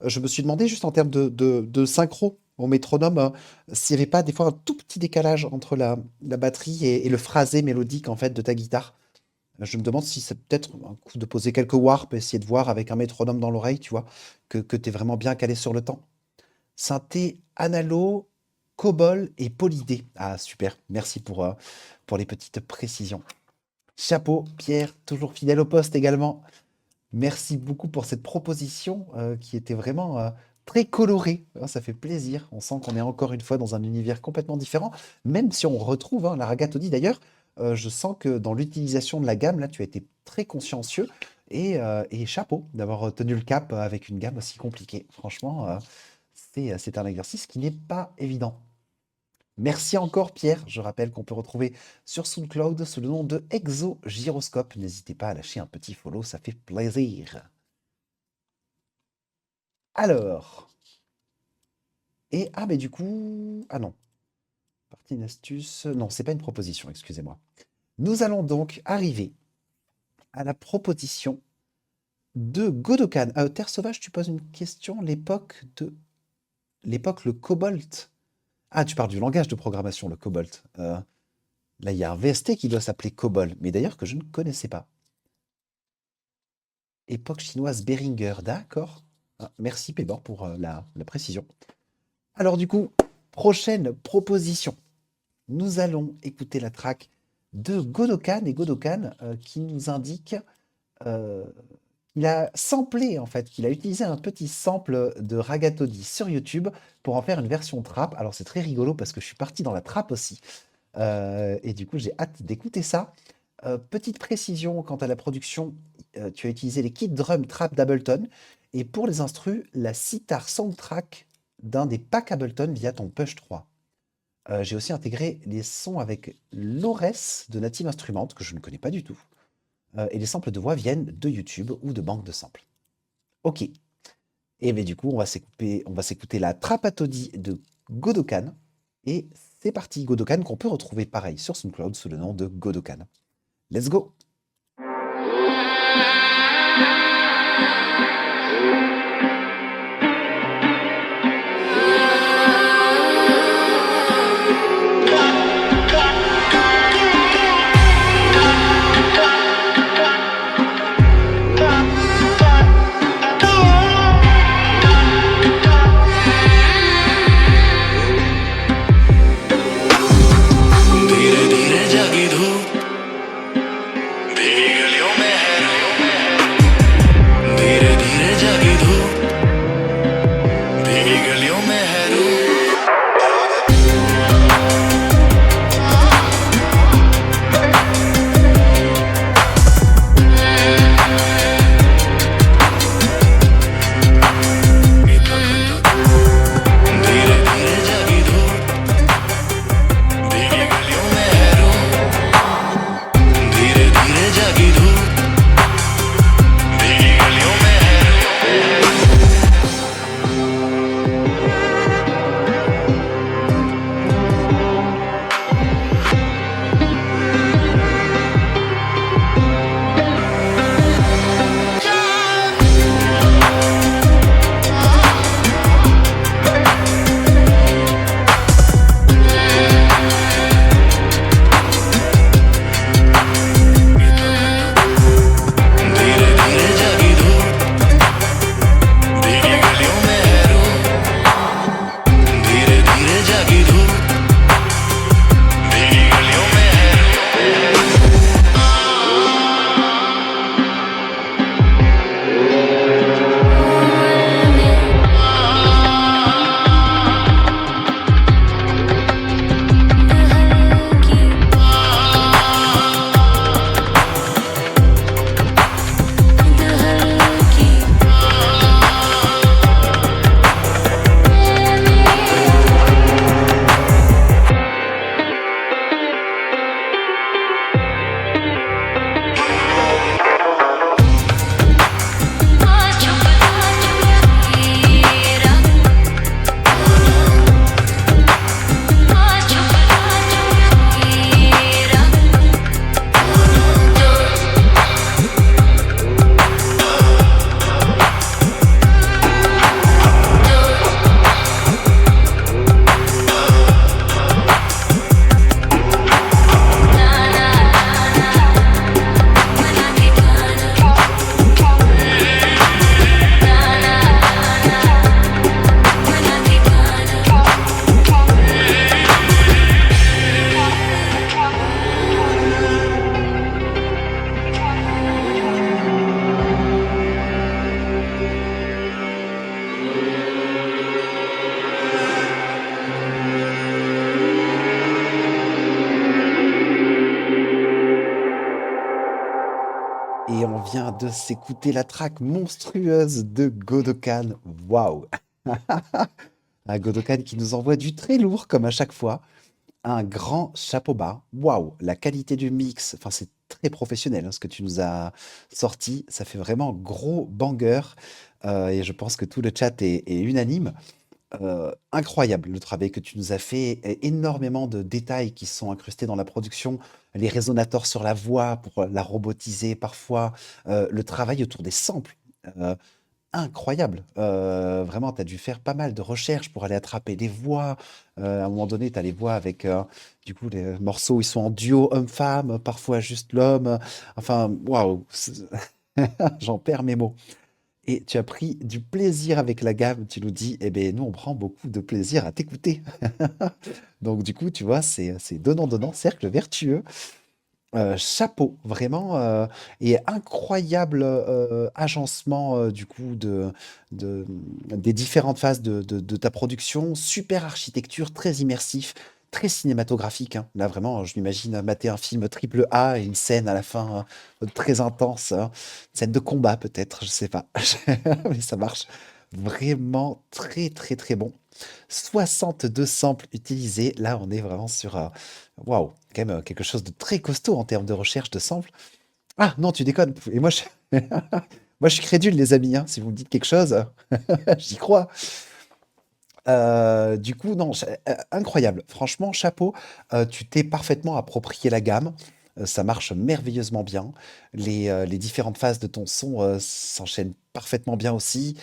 Speaker 2: je me suis demandé juste en termes de synchro au métronome, s'il n'y avait pas des fois un tout petit décalage entre la batterie et le phrasé mélodique en fait de ta guitare. Je me demande si c'est peut-être un coup de poser quelques warps, essayer de voir avec un métronome dans l'oreille, tu vois, que tu es vraiment bien calé sur le temps. Synthé, Analo, Cobol et Polydé. Ah, super. Merci pour les petites précisions. Chapeau, Pierre, toujours fidèle au poste également. Merci beaucoup pour cette proposition qui était vraiment très colorée. Hein, ça fait plaisir. On sent qu'on est encore une fois dans un univers complètement différent, même si on retrouve la Ragatoni d'ailleurs. Je sens que dans l'utilisation de la gamme, là, tu as été très consciencieux et chapeau d'avoir tenu le cap avec une gamme aussi compliquée. Franchement, c'est un exercice qui n'est pas évident. Merci encore Pierre, je rappelle qu'on peut retrouver sur SoundCloud sous le nom de Exogyroscope. N'hésitez pas à lâcher un petit follow, ça fait plaisir. Alors, mais du coup, ah non, partie une astuce, non, c'est pas une proposition, excusez-moi. Nous allons donc arriver à la proposition de Godokan. Terre Sauvage, tu poses une question, l'époque, le Cobalt. Ah, tu parles du langage de programmation, le Cobalt. Là, il y a un VST qui doit s'appeler COBOL, mais d'ailleurs que je ne connaissais pas. Époque chinoise Behringer, d'accord. Ah, merci Pébor pour la précision. Alors du coup, prochaine proposition. Nous allons écouter la track de Godokan et Godokan qui nous indique il a samplé en fait, qu'il a utilisé un petit sample de Ragatoni sur YouTube pour en faire une version trap. Alors c'est très rigolo parce que je suis parti dans la trap aussi. Et du coup, j'ai hâte d'écouter ça. Petite précision quant à la production, tu as utilisé les kits drum trap d'Ableton et pour les instrus, la sitar soundtrack d'un des packs Ableton via ton Push 3. J'ai aussi intégré les sons avec l'Ores de Native Instruments que je ne connais pas du tout. Et les samples de voix viennent de YouTube ou de banques de samples. Ok. Et bien du coup, on va s'écouter la Trapatodie de Godokan. Et c'est parti, Godokan, qu'on peut retrouver pareil sur SoundCloud sous le nom de Godokan. Let's go!
Speaker 3: धीरे धीरे जागी धूप
Speaker 2: de s'écouter la track monstrueuse de Godokan. Waouh! Un Godokan qui nous envoie du très lourd, comme à chaque fois. Un grand chapeau bas. Waouh! La qualité du mix, enfin, c'est très professionnel hein, ce que tu nous as sorti. Ça fait vraiment gros banger. Et je pense que tout le chat est unanime. Incroyable le travail que tu nous as fait, énormément de détails qui sont incrustés dans la production, les résonateurs sur la voix pour la robotiser parfois, le travail autour des samples, heu, incroyable. Vraiment, tu as dû faire pas mal de recherches pour aller attraper les voix. À un moment donné, tu as les voix avec, du coup, les morceaux, ils sont en duo homme-femme, parfois juste l'homme, enfin, waouh! J'en perds mes mots. Et tu as pris du plaisir avec la gamme, tu nous dis, eh bien, nous, on prend beaucoup de plaisir à t'écouter. Donc, du coup, tu vois, c'est donnant-donnant, cercle vertueux. Chapeau, vraiment, et incroyable agencement du coup des différentes phases de ta production. Super architecture, très immersif, très cinématographique. Hein. Là, vraiment, je m'imagine mater un film triple A et une scène à la fin très intense, hein. Scène de combat peut-être, je sais pas. Mais ça marche. Vraiment très très très bon. 62 samples utilisés. Là, on est vraiment sur waouh, quand même quelque chose de très costaud en termes de recherche de samples. Ah non, tu déconnes. Et moi, moi, je suis crédule, les amis. Hein. Si vous me dites quelque chose, j'y crois. Du coup, non, incroyable. Franchement, chapeau. Tu t'es parfaitement approprié la gamme. Ça marche merveilleusement bien. Les différentes phases de ton son s'enchaînent parfaitement bien aussi.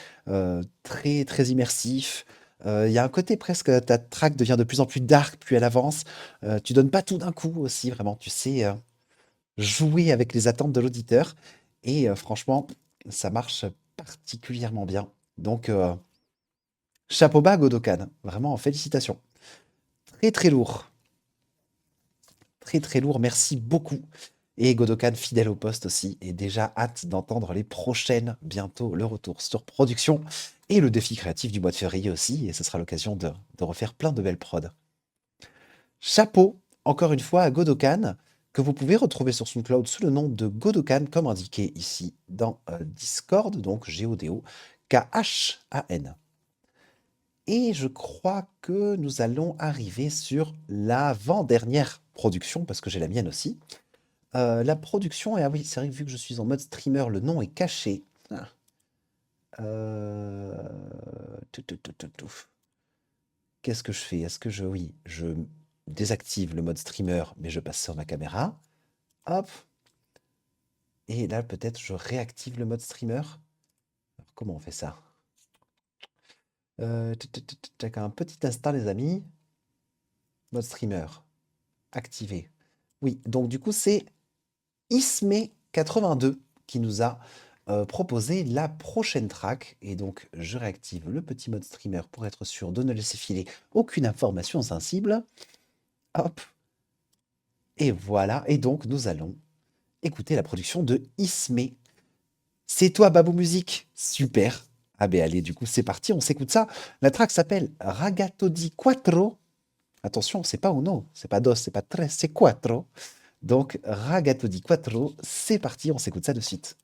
Speaker 2: Très, très immersif. Il y a un côté presque, ta track devient de plus en plus dark, plus elle avance. Tu donnes pas tout d'un coup aussi, vraiment. Tu sais jouer avec les attentes de l'auditeur. Et franchement, ça marche particulièrement bien. Donc, chapeau bas, Godokan. Vraiment, félicitations. Très, très lourd. Très, très lourd. Merci beaucoup. Et Godokan, fidèle au poste aussi. Et déjà, hâte d'entendre les prochaines. Bientôt, le retour sur production. Et le défi créatif du mois de février aussi. Et ce sera l'occasion de refaire plein de belles prods. Chapeau, encore une fois, à Godokan, que vous pouvez retrouver sur SoundCloud sous le nom de Godokan, comme indiqué ici dans Discord. Donc, Godokan. Et je crois que nous allons arriver sur l'avant-dernière production, parce que j'ai la mienne aussi. La production, et ah oui, c'est vrai que vu que je suis en mode streamer, le nom est caché. Ah. Tout. Qu'est-ce que je fais? Est-ce que oui, je désactive le mode streamer, mais je passe sur ma caméra. Hop. Et là, peut-être, je réactive le mode streamer. Alors, comment on fait ça? Un petit instant, les amis. Mode streamer. Activé. Oui, donc du coup, c'est Ismé82 qui nous a proposé la prochaine track. Et donc, je réactive le petit mode streamer pour être sûr de ne laisser filer aucune information sensible. Hop. Et voilà. Et donc, nous allons écouter la production de Ismé. C'est toi, Babou Musique. Super. Ah ben allez, du coup, c'est parti, on s'écoute ça. La track s'appelle Ragazzo di Quattro. Attention, c'est pas uno, c'est pas dos, c'est pas tres, c'est quattro. Donc, Ragazzo di Quattro, c'est parti, on s'écoute ça de suite.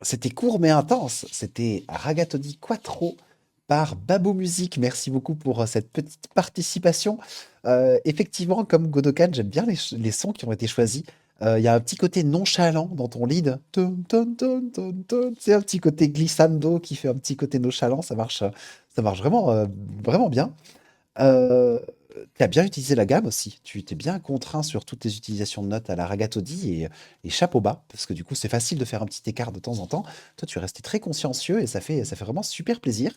Speaker 2: C'était court mais intense. C'était Ragatoni Quattro par Babou Musique. Merci beaucoup pour cette petite participation. Effectivement, comme Godokan, j'aime bien les sons qui ont été choisis. Il y a un petit côté nonchalant dans ton lead. Tum, tum, tum, tum, tum. C'est un petit côté glissando qui fait un petit côté nonchalant. Ça marche vraiment, vraiment bien. Euh, Tu as bien utilisé la gamme aussi. Tu t'es bien contraint sur toutes tes utilisations de notes à la Ragatodi et chapeau bas, parce que du coup, c'est facile de faire un petit écart de temps en temps. Toi, tu es resté très consciencieux et ça fait vraiment super plaisir.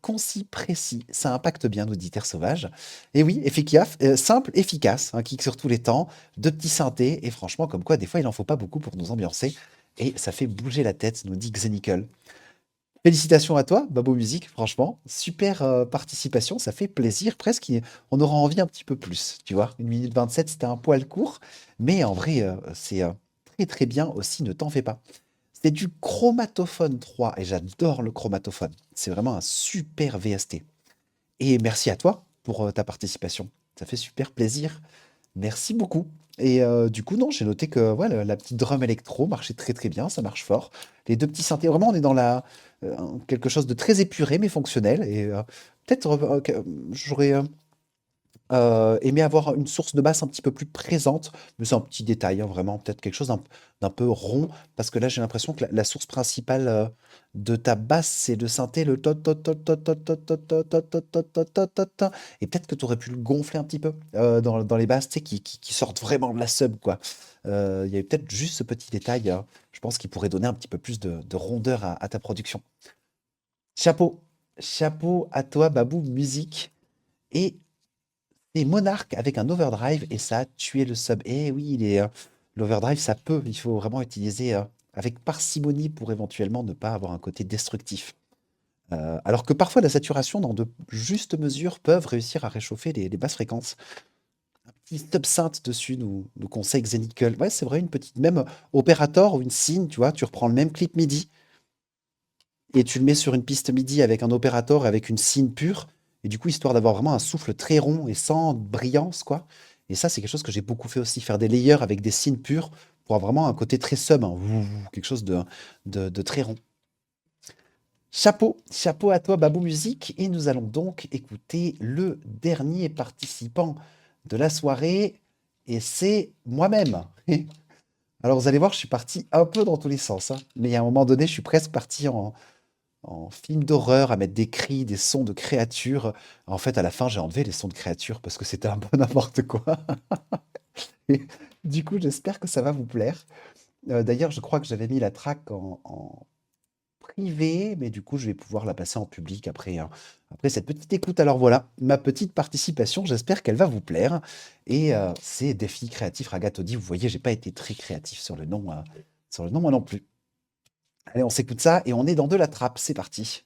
Speaker 2: Concis, précis, ça impacte bien, nous dit Terre Sauvage. Et oui, efficace, simple, efficace, un kick sur tous les temps, deux petits synthés, et franchement, comme quoi, des fois, il en faut pas beaucoup pour nous ambiancer, et ça fait bouger la tête, nous dit Xenical. Félicitations à toi, Babo Musique, franchement, super participation, ça fait plaisir, presque, on aura envie un petit peu plus, tu vois. 1 minute 27, c'était un poil court, mais en vrai, c'est très très bien aussi, ne t'en fais pas. C'est du Chromatophone 3 et j'adore le Chromatophone. C'est vraiment un super VST. Et merci à toi pour ta participation. Ça fait super plaisir. Merci beaucoup. Et du coup, non, j'ai noté que ouais, la petite drum électro marchait très très bien, ça marche fort. Les deux petits synthés, vraiment, on est dans quelque chose de très épuré mais fonctionnel. Et peut-être j'aurais aimer avoir une source de basse un petit peu plus présente, mais c'est un petit détail, hein, vraiment, peut-être quelque chose d'un peu rond, parce que là, j'ai l'impression que la source principale de ta basse, c'est le synthé, le tot, tot, tot, tot, tot, tot, tot, tot, tot, tot, tot, tot, tot, tot, tot. Et peut-être que tu aurais pu le gonfler un petit peu dans les basses, tu sais, qui sortent vraiment de la sub, quoi. Il y avait peut-être juste ce petit détail, je pense, qui pourrait donner un petit peu plus de rondeur à ta production. Chapeau, chapeau à toi, Babou Musique. Et et Monarch avec un overdrive et ça a tué le sub. Eh oui, l'overdrive, ça peut. Il faut vraiment utiliser avec parcimonie pour éventuellement ne pas avoir un côté destructif. Alors que parfois, la saturation dans de justes mesures peuvent réussir à réchauffer les basses fréquences. Un petit stub synth dessus nous conseille Xenical. Ouais, c'est vrai, une petite, même opérator ou une scene, tu vois, tu reprends le même clip MIDI et tu le mets sur une piste MIDI avec un opérator et avec une scene pure. Et du coup, histoire d'avoir vraiment un souffle très rond et sans brillance, quoi. Et ça, c'est quelque chose que j'ai beaucoup fait aussi, faire des layers avec des scenes pures pour avoir vraiment un côté très sub, hein, quelque chose de très rond. Chapeau, chapeau à toi, Babou Musique. Et nous allons donc écouter le dernier participant de la soirée, et c'est moi-même. Alors, vous allez voir, je suis parti un peu dans tous les sens, hein, mais à un moment donné, je suis presque parti en film d'horreur, à mettre des cris, des sons de créatures. En fait, à la fin, j'ai enlevé les sons de créatures parce que c'était un peu n'importe quoi. Et du coup, j'espère que ça va vous plaire. D'ailleurs, je crois que j'avais mis la track en privé, mais du coup, je vais pouvoir la passer en public après, hein, après cette petite écoute. Alors voilà, ma petite participation, j'espère qu'elle va vous plaire. Et c'est Défi Créatif Ragatodi. Vous voyez, j'ai pas été très créatif sur le nom moi non plus. Allez, on s'écoute ça et on est dans de la trappe. C'est parti.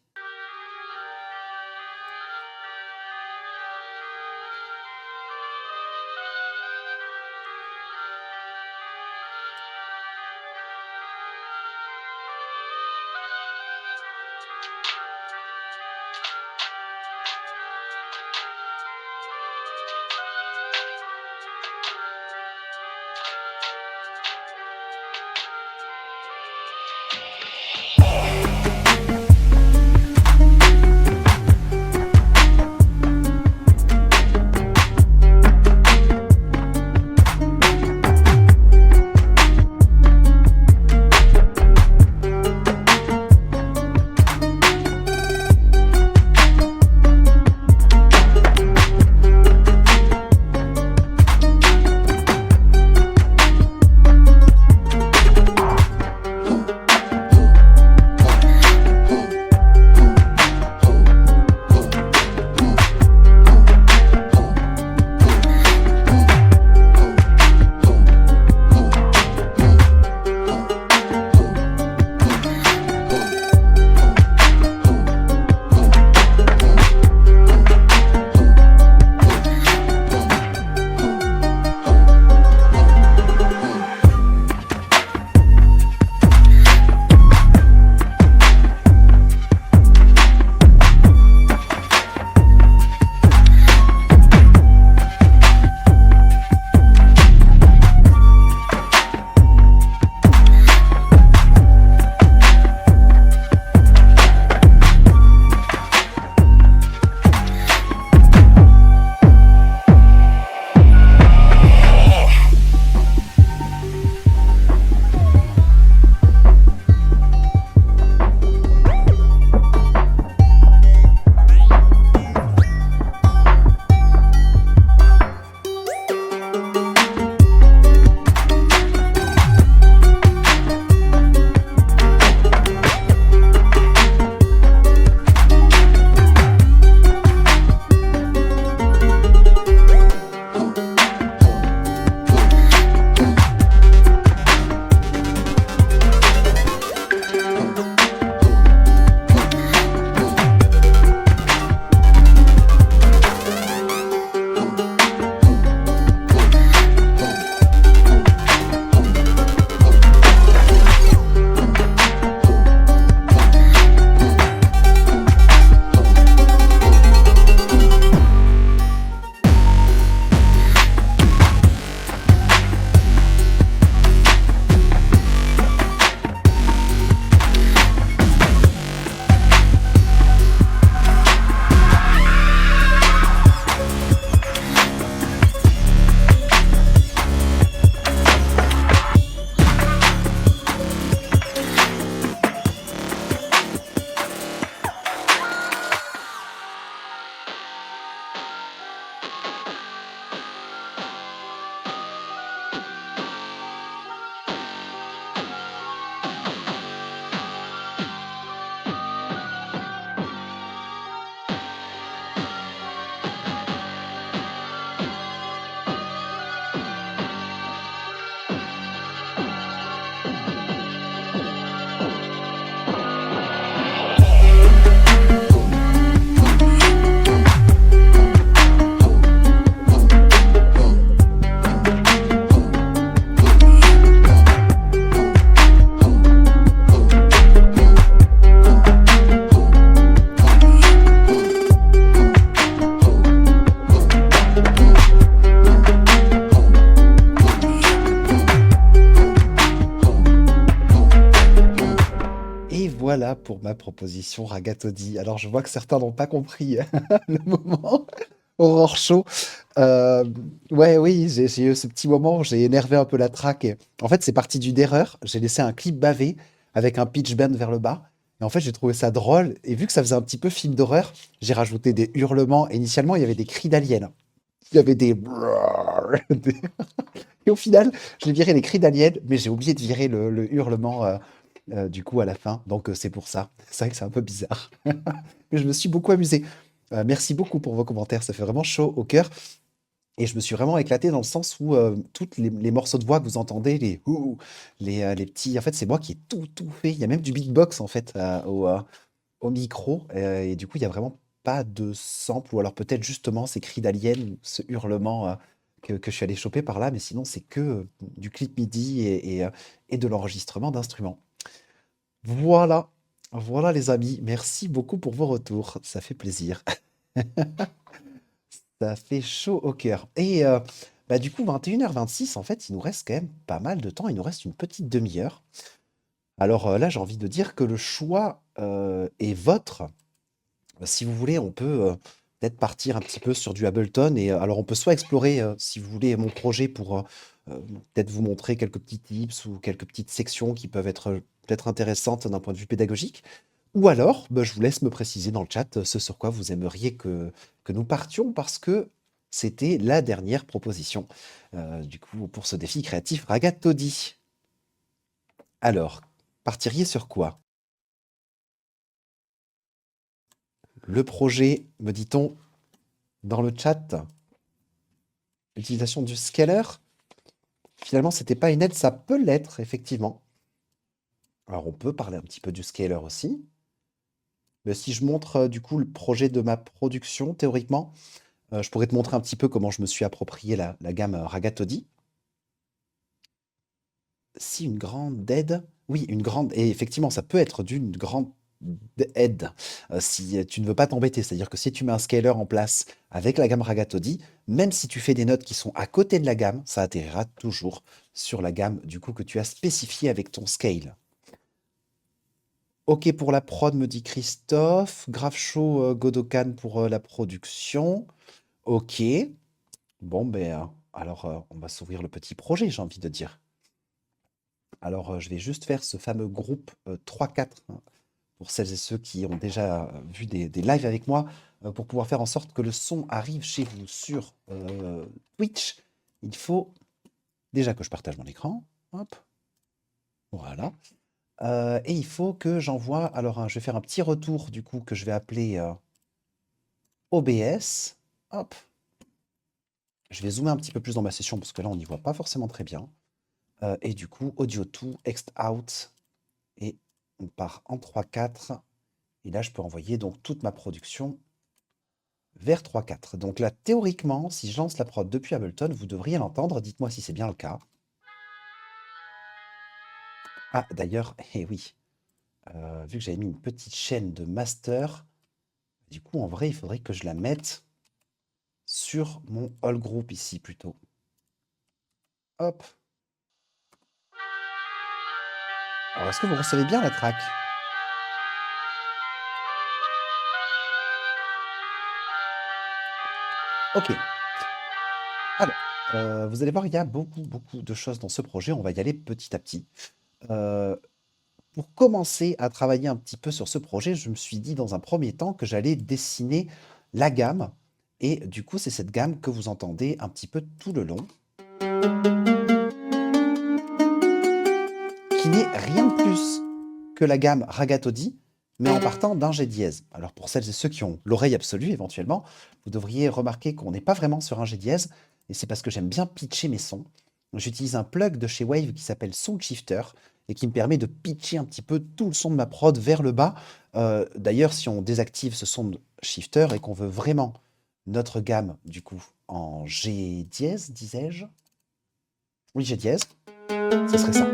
Speaker 2: voilà pour ma proposition Ragatodi. Alors, je vois que certains n'ont pas compris le moment. Aurore chaud. Euh, ouais, oui, j'ai eu ce petit moment où j'ai énervé un peu la track. En fait, c'est parti d'une erreur. J'ai laissé un clip bavé avec un pitch bend vers le bas. Et en fait, j'ai trouvé ça drôle. Et vu que ça faisait un petit peu film d'horreur, j'ai rajouté des hurlements. Et initialement, il y avait des cris d'aliens. Il y avait des... Et au final, j'ai viré les cris d'aliens, mais j'ai oublié de virer le hurlement du coup à la fin. Donc c'est pour ça. C'est vrai que c'est un peu bizarre. Mais je me suis beaucoup amusé. Merci beaucoup pour vos commentaires. Ça fait vraiment chaud au cœur. Et je me suis vraiment éclaté dans le sens où toutes les morceaux de voix que vous entendez, les ouh, les petits. En fait, c'est moi qui ai tout fait. Il y a même du beatbox en fait au micro. Et du coup, il y a vraiment pas de sample. Ou alors peut-être justement ces cris d'alien, ce hurlement que je suis allé choper par là. Mais sinon, c'est que du clip MIDI et de l'enregistrement d'instruments. Voilà. Voilà les amis. Merci beaucoup pour vos retours. Ça fait plaisir. Ça fait chaud au cœur. Et bah, du coup, 21h26, en fait, il nous reste quand même pas mal de temps. Il nous reste une petite demi-heure. Alors là, j'ai envie de dire que le choix est vôtre. Si vous voulez, on peut peut-être partir un petit peu sur du Ableton. Et alors, on peut soit explorer, si vous voulez, mon projet pour peut-être vous montrer quelques petits tips ou quelques petites sections qui peuvent être peut-être intéressantes d'un point de vue pédagogique. Ou alors, bah, je vous laisse me préciser dans le chat ce sur quoi vous aimeriez que nous partions parce que c'était la dernière proposition du coup pour ce défi créatif Ragatodi. Alors, partiriez sur quoi? Le projet, me dit-on dans le chat, l'utilisation du scaler. Finalement, c'était pas une aide, ça peut l'être, effectivement. Alors, on peut parler un petit peu du scaler aussi. Mais si je montre du coup le projet de ma production, théoriquement, je pourrais te montrer un petit peu comment je me suis approprié la gamme Ragatodi. Si une grande aide, oui, une grande, et effectivement, ça peut être d'une grande aide si tu ne veux pas t'embêter. C'est-à-dire que si tu mets un scaler en place avec la gamme Ragatodi, même si tu fais des notes qui sont à côté de la gamme, ça atterrira toujours sur la gamme du coup que tu as spécifié avec ton scale. Ok pour la prod, me dit Christophe. Grave chaud, Godokan pour la production. Ok. Bon, ben, alors, on va s'ouvrir le petit projet, j'ai envie de dire. Alors, je vais juste faire ce fameux groupe 3-4 hein, pour celles et ceux qui ont déjà vu des lives avec moi, pour pouvoir faire en sorte que le son arrive chez vous sur Twitch. Il faut déjà que je partage mon écran. Hop, voilà. Et il faut que j'envoie. Alors, je vais faire un petit retour du coup que je vais appeler OBS. Hop. Je vais zoomer un petit peu plus dans ma session parce que là, on n'y voit pas forcément très bien. Et du coup, audio to, ext out. Et on part en 3-4. Et là, je peux envoyer donc toute ma production vers 3-4. Donc là, théoriquement, si je lance la prod depuis Ableton, vous devriez l'entendre. Dites-moi si c'est bien le cas. Ah, d'ailleurs, eh oui, vu que j'avais mis une petite chaîne de master, du coup, en vrai, il faudrait que je la mette sur mon all group ici plutôt. Hop. Alors, est-ce que vous recevez bien la track? Ok. Alors, vous allez voir, il y a beaucoup de choses dans ce projet. On va y aller petit à petit. Pour commencer à travailler un petit peu sur ce projet, je me suis dit dans un premier temps que j'allais dessiner la gamme. Et du coup, c'est cette gamme que vous entendez un petit peu tout le long, qui n'est rien de plus que la gamme Ragatodi, mais en partant d'un G dièse. Alors pour celles et ceux qui ont l'oreille absolue éventuellement, vous devriez remarquer qu'on n'est pas vraiment sur un G dièse, et c'est parce que j'aime bien pitcher mes sons. J'utilise un plug de chez Wave qui s'appelle Sound Shifter, et qui me permet de pitcher un petit peu tout le son de ma prod vers le bas. D'ailleurs, si on désactive ce Sound Shifter et qu'on veut vraiment notre gamme, du coup, en G dièse, disais-je? Oui, G dièse, ce serait ça.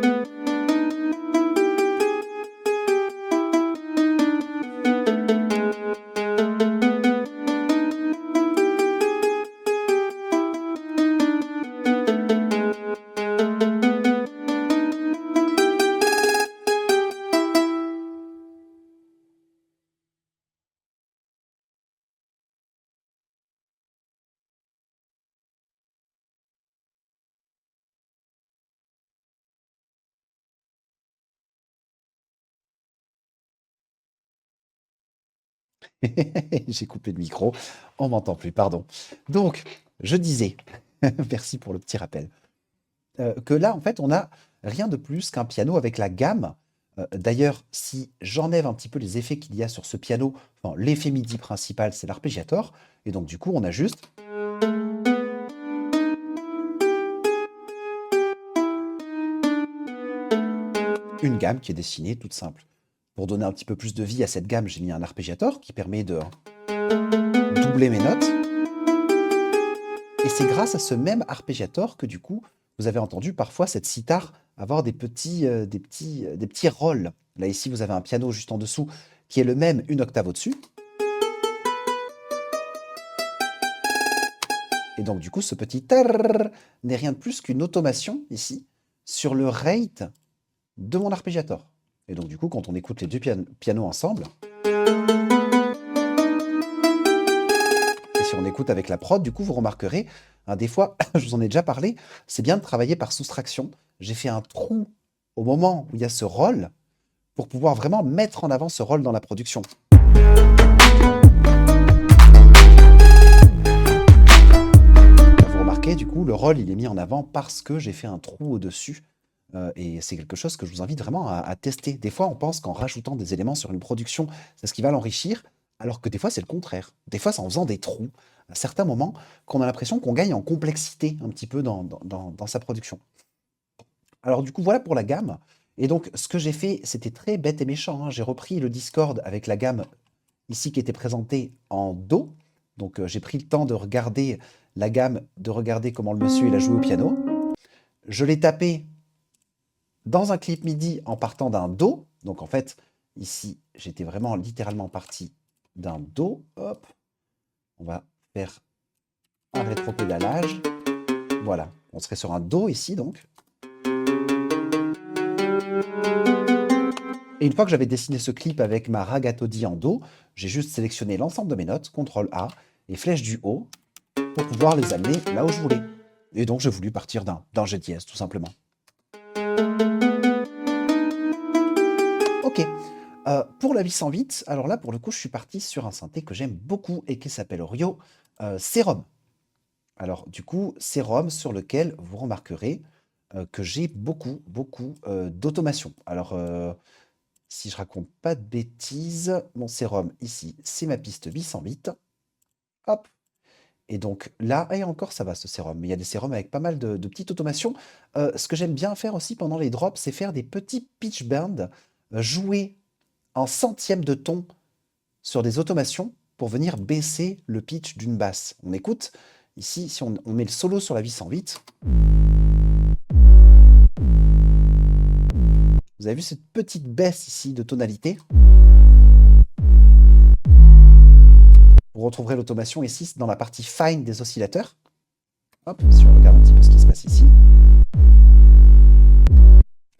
Speaker 2: J'ai coupé le micro, on m'entend plus, pardon. Donc, je disais, merci pour le petit rappel, que là, en fait, on a rien de plus qu'un piano avec la gamme. D'ailleurs, si j'enlève un petit peu les effets qu'il y a sur ce piano, enfin, l'effet MIDI principal, c'est l'arpégiator, et donc du coup, on a juste une gamme qui est dessinée toute simple. Pour donner un petit peu plus de vie à cette gamme, j'ai mis un arpégiator qui permet de doubler mes notes. Et c'est grâce à ce même arpégiator que du coup, vous avez entendu parfois cette sitar avoir des petits rôles. Là, ici, vous avez un piano juste en dessous qui est le même une octave au-dessus. Et donc, du coup, ce petit tarrrr n'est rien de plus qu'une automation ici sur le rate de mon arpégiator. Et donc, du coup, quand on écoute les deux pianos ensemble, et si on écoute avec la prod, du coup, vous remarquerez, hein, des fois, je vous en ai déjà parlé, c'est bien de travailler par soustraction. J'ai fait un trou au moment où il y a ce rôle pour pouvoir vraiment mettre en avant ce rôle dans la production. Vous remarquez, du coup, le rôle, il est mis en avant parce que j'ai fait un trou au-dessus. Et c'est quelque chose que je vous invite vraiment à tester. Des fois, on pense qu'en rajoutant des éléments sur une production, c'est ce qui va l'enrichir, alors que des fois, c'est le contraire. Des fois, c'est en faisant des trous, à certains moments, qu'on a l'impression qu'on gagne en complexité un petit peu dans sa production. Alors du coup, voilà pour la gamme. Et donc, ce que j'ai fait, c'était très bête et méchant, hein. J'ai repris le Discord avec la gamme ici qui était présentée en Do. Donc, j'ai pris le temps de regarder la gamme, de regarder comment le monsieur il a joué au piano. Je l'ai tapé dans un clip MIDI en partant d'un Do. Donc, en fait, ici, j'étais vraiment littéralement parti d'un Do. Hop, on va faire un rétropédalage. Voilà, on serait sur un Do ici, donc. Et une fois que j'avais dessiné ce clip avec ma Ragatodi en Do, j'ai juste sélectionné l'ensemble de mes notes, CTRL A et flèche du haut, pour pouvoir les amener là où je voulais. Et donc j'ai voulu partir d'un G dièse, tout simplement. Ok. Pour la 808, alors là, pour le coup, je suis parti sur un synthé que j'aime beaucoup et qui s'appelle Rio Serum. Alors, du coup, Serum sur lequel vous remarquerez que j'ai beaucoup d'automation. Alors, si je raconte pas de bêtises, mon Serum ici, c'est ma piste 808. Hop. Et donc là, et encore ça va ce sérum, mais il y a des sérums avec pas mal de petites automations. Ce que j'aime bien faire aussi pendant les drops, c'est faire des petits pitch bends, jouer en centième de ton sur des automations pour venir baisser le pitch d'une basse. On écoute, ici, si on met le solo sur la 808, vous avez vu cette petite baisse ici de tonalité? Vous retrouverez l'automation ici dans la partie fine des oscillateurs. Hop, si on regarde un petit peu ce qui se passe ici.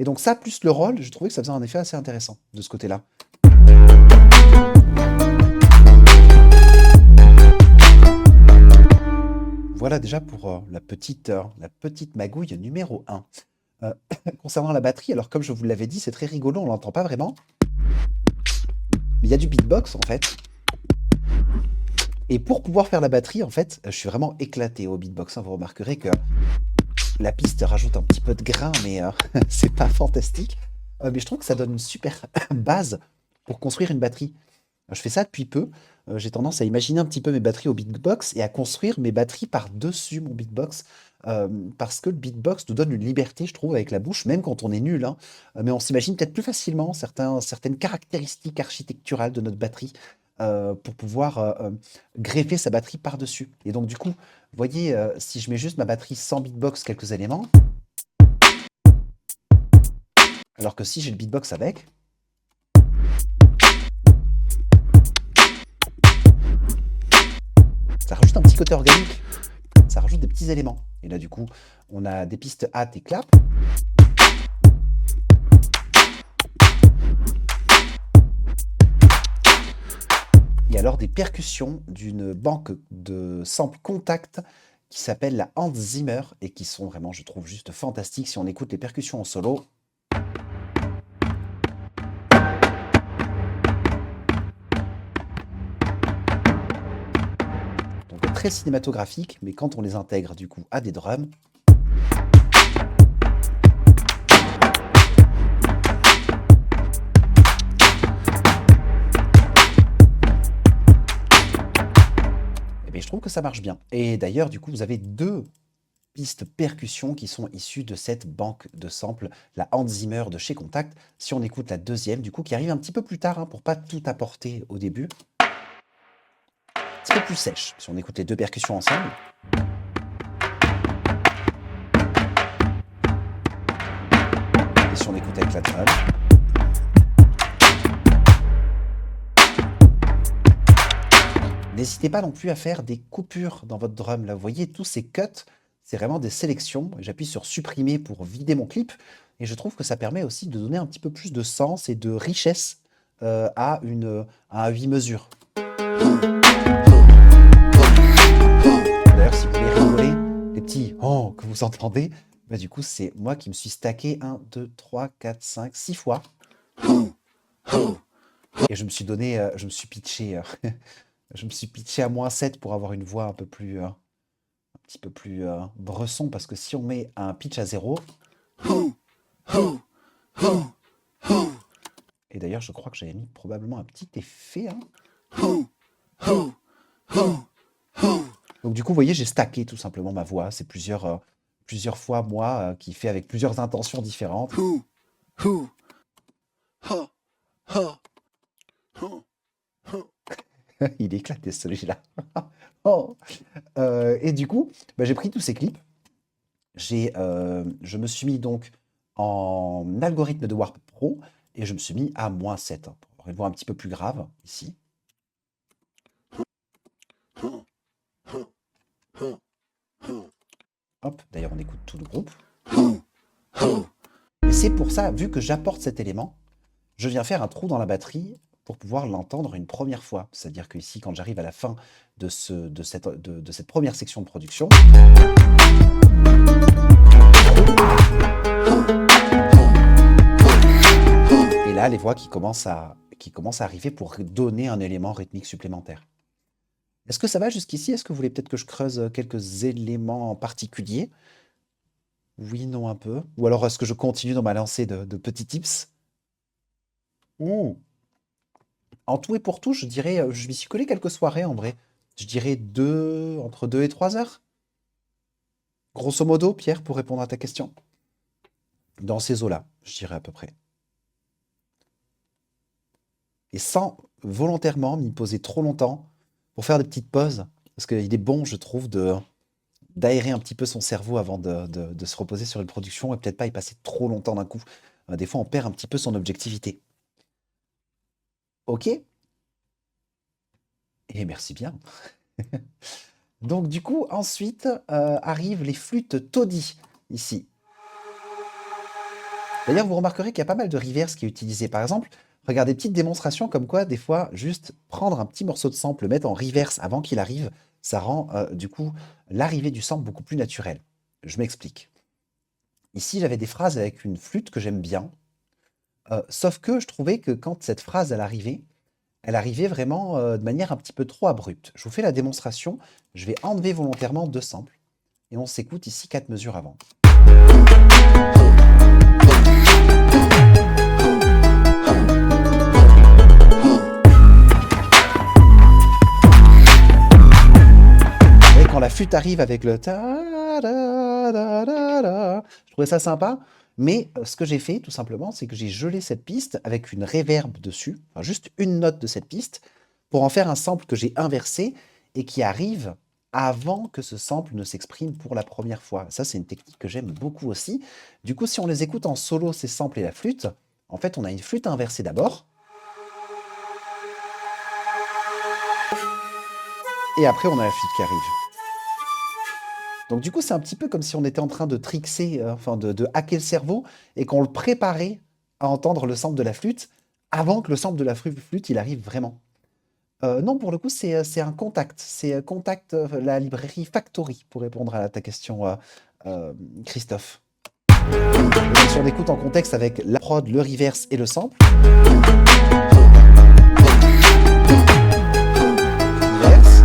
Speaker 2: Et donc ça, plus le roll, je trouvais que ça faisait un effet assez intéressant de ce côté-là. Voilà déjà pour la petite magouille numéro 1. Concernant la batterie, alors comme je vous l'avais dit, c'est très rigolo, on l'entend pas vraiment. Mais il y a du beatbox en fait. Et pour pouvoir faire la batterie, en fait, je suis vraiment éclaté au beatbox. Vous remarquerez que la piste rajoute un petit peu de grain, mais c'est pas fantastique. Mais je trouve que ça donne une super base pour construire une batterie. Je fais ça depuis peu. J'ai tendance à imaginer un petit peu mes batteries au beatbox et à construire mes batteries par-dessus mon beatbox. Parce que le beatbox nous donne une liberté, je trouve, avec la bouche, même quand on est nul, hein. Mais on s'imagine peut-être plus facilement certaines caractéristiques architecturales de notre batterie. Pour pouvoir greffer sa batterie par-dessus. Et donc du coup, vous voyez, si je mets juste ma batterie sans beatbox, quelques éléments, alors que si j'ai le beatbox avec, ça rajoute un petit côté organique, ça rajoute des petits éléments. Et là du coup, on a des pistes hâte et clap. Et alors des percussions d'une banque de samples contact qui s'appelle la Hans Zimmer et qui sont vraiment, je trouve, juste fantastiques si on écoute les percussions en solo. très cinématographiques, mais quand on les intègre du coup à des drums, eh bien, je trouve que ça marche bien. Et d'ailleurs, du coup, vous avez 2 pistes percussions qui sont issues de cette banque de samples, la Hans Zimmer de chez Contact. Si on écoute la deuxième, du coup, qui arrive un petit peu plus tard, hein, pour pas tout apporter au début, un petit peu plus sèche. Si on écoute les 2 percussions ensemble. Et si on écoute avec la drum. N'hésitez pas non plus à faire des coupures dans votre drum. Là, vous voyez, tous ces cuts, c'est vraiment des sélections. J'appuie sur supprimer pour vider mon clip. Et je trouve que ça permet aussi de donner un petit peu plus de sens et de richesse à un 8 mesures. D'ailleurs, si vous voulez rigoler, les petits « oh » que vous entendez, bah, du coup, c'est moi qui me suis stacké 1, 2, 3, 4, 5, 6 fois. Et je me suis donné, je me suis pitché à -7 pour avoir une voix un petit peu plus bresson, parce que si on met un pitch à 0, et d'ailleurs je crois que j'avais mis probablement un petit effet, hein. Donc du coup vous voyez, j'ai stacké tout simplement ma voix, c'est plusieurs fois moi qui fait avec plusieurs intentions différentes. Il est éclaté celui-là. Oh. Et du coup, bah, j'ai pris tous ces clips. Je me suis mis donc en algorithme de Warp Pro et je me suis mis à -7, hein, pour avoir une voix un petit peu plus grave ici. Hop, d'ailleurs on écoute tout le groupe. Et c'est pour ça, vu que j'apporte cet élément, je viens faire un trou dans la batterie pour pouvoir l'entendre une première fois. C'est-à-dire que ici, quand j'arrive à la fin de cette première section de production, et là, les voix qui commencent à arriver pour donner un élément rythmique supplémentaire. Est-ce que ça va jusqu'ici? Est-ce que vous voulez peut-être que je creuse quelques éléments en particulier? Oui, non, un peu. Ou alors est-ce que je continue dans ma lancée de petits tips? Ouh. En tout et pour tout, je dirais, je m'y suis collé quelques soirées en vrai. Je dirais entre 2 et 3 heures. Grosso modo, Pierre, pour répondre à ta question. Dans ces eaux-là, je dirais à peu près. Et sans volontairement m'y poser trop longtemps pour faire des petites pauses. Parce qu'il est bon, je trouve, d'aérer un petit peu son cerveau avant de se reposer sur une production et peut-être pas y passer trop longtemps d'un coup. Des fois, on perd un petit peu son objectivité. Ok? Et merci bien. Donc du coup, ensuite arrivent les flûtes Toddy, ici. D'ailleurs, vous remarquerez qu'il y a pas mal de reverse qui est utilisé. Par exemple, regardez, petite démonstration comme quoi, des fois, juste prendre un petit morceau de sample, le mettre en reverse avant qu'il arrive, ça rend du coup l'arrivée du sample beaucoup plus naturelle. Je m'explique. Ici, j'avais des phrases avec une flûte que j'aime bien, sauf que je trouvais que quand cette phrase, elle arrivait vraiment de manière un petit peu trop abrupte. Je vous fais la démonstration, je vais enlever volontairement 2 samples, et on s'écoute ici 4 mesures avant. Et quand la flûte arrive avec le ta da da da da, je trouvais ça sympa. Mais ce que j'ai fait, tout simplement, c'est que j'ai gelé cette piste avec une reverb dessus, enfin, juste une note de cette piste, pour en faire un sample que j'ai inversé et qui arrive avant que ce sample ne s'exprime pour la première fois. Ça, c'est une technique que j'aime beaucoup aussi. Du coup, si on les écoute en solo, ces samples et la flûte, en fait, on a une flûte inversée d'abord. Et après, on a la flûte qui arrive. Donc du coup, c'est un petit peu comme si on était en train de trickser, de hacker le cerveau, et qu'on le préparait à entendre le sample de la flûte avant que le sample de la flûte il arrive vraiment. Non, pour le coup, c'est un Contact. C'est Contact, la librairie Factory, pour répondre à ta question, Christophe. Si on écoute en contexte avec la prod, le reverse et le sample. Reverse.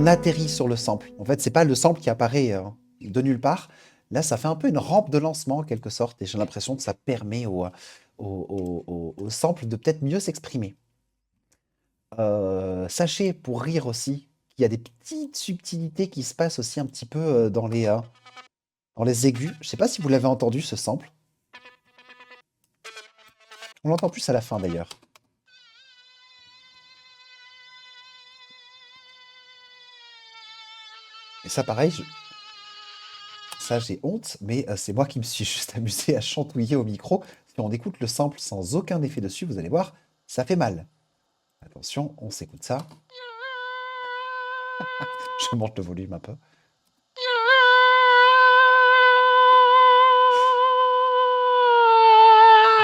Speaker 2: atterrit sur le sample. En fait, c'est pas le sample qui apparaît de nulle part. Là, ça fait un peu une rampe de lancement en quelque sorte, et j'ai l'impression que ça permet au sample de peut-être mieux s'exprimer. Sachez, pour rire aussi, qu'il y a des petites subtilités qui se passent aussi un petit peu dans les aigus. Je sais pas si vous l'avez entendu, ce sample. On l'entend plus à la fin d'ailleurs. Et ça, pareil, ça j'ai honte, mais c'est moi qui me suis juste amusé à chantouiller au micro. Si on écoute le sample sans aucun effet dessus, vous allez voir, ça fait mal. Attention, on s'écoute ça. Je monte le volume un peu.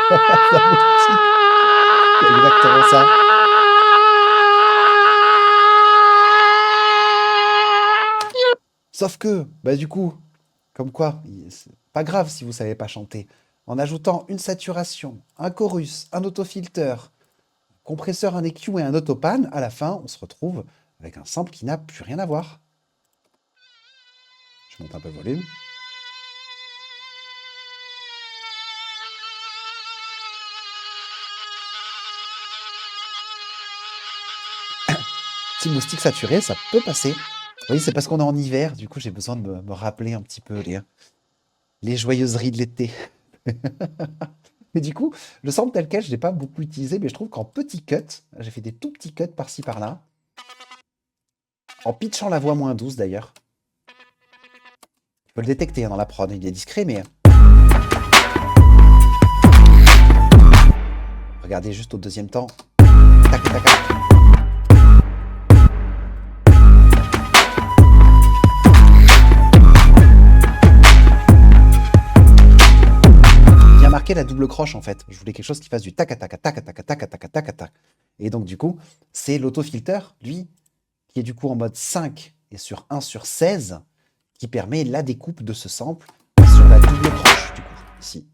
Speaker 2: C'est exactement ça. Sauf que, bah du coup, comme quoi, c'est pas grave si vous savez pas chanter. En ajoutant une saturation, un chorus, un autofilter, compresseur, un EQ et un autopan, à la fin, on se retrouve avec un sample qui n'a plus rien à voir. Je monte un peu le volume. Petit moustique saturé, ça peut passer. Oui, c'est parce qu'on est en hiver, du coup j'ai besoin de me rappeler un petit peu les joyeuseries de l'été. Mais du coup, le sample tel quel, je ne l'ai pas beaucoup utilisé, mais je trouve qu'en petit cut, j'ai fait des tout petits cuts par-ci par-là, en pitchant la voix moins douce d'ailleurs. Tu peux le détecter dans la prod, il est discret, mais... Regardez juste au deuxième temps. Tac, tac, tac. La double croche en fait. Je voulais quelque chose qui fasse du tac tac tac tac tac tac tac tac tac. Et donc du coup, c'est l'autofilter, lui, qui est du coup en mode 5 et sur 1 sur 16, qui permet la découpe de ce sample sur la double croche, du coup, ici.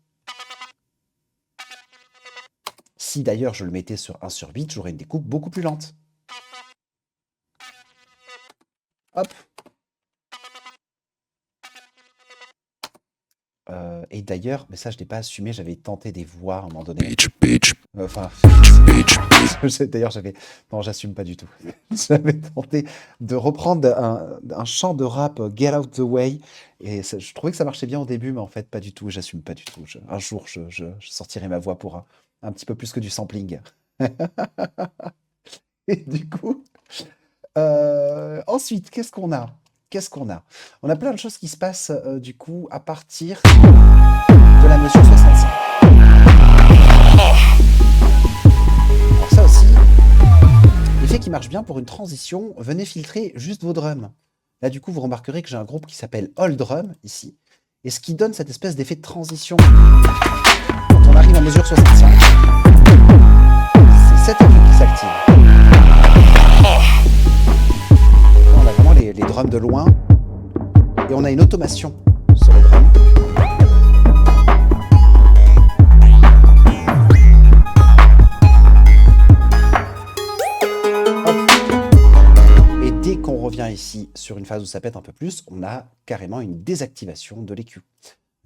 Speaker 2: Si d'ailleurs je le mettais sur 1 sur 8, j'aurais une découpe beaucoup plus lente. Hop. Et d'ailleurs, mais ça je n'ai pas assumé, j'avais tenté des voix à un moment donné. Enfin, d'ailleurs non, j'assume pas du tout. J'avais tenté de reprendre un chant de rap, Get Out the Way, et je trouvais que ça marchait bien au début, mais en fait pas du tout, j'assume pas du tout. Un jour, je sortirai ma voix pour un petit peu plus que du sampling. Et du coup, ensuite, qu'est-ce qu'on a ? On a plein de choses qui se passent du coup à partir de la mesure 65. Alors ça aussi, l'effet qui marche bien pour une transition, venez filtrer juste vos drums. Là du coup vous remarquerez que j'ai un groupe qui s'appelle All Drum ici, et ce qui donne cette espèce d'effet de transition quand on arrive à mesure 65, c'est cet effet qui s'active. On a vraiment les drums de loin et on a une automation sur les drums. Hop. Et dès qu'on revient ici sur une phase où ça pète un peu plus, on a carrément une désactivation de l'EQ.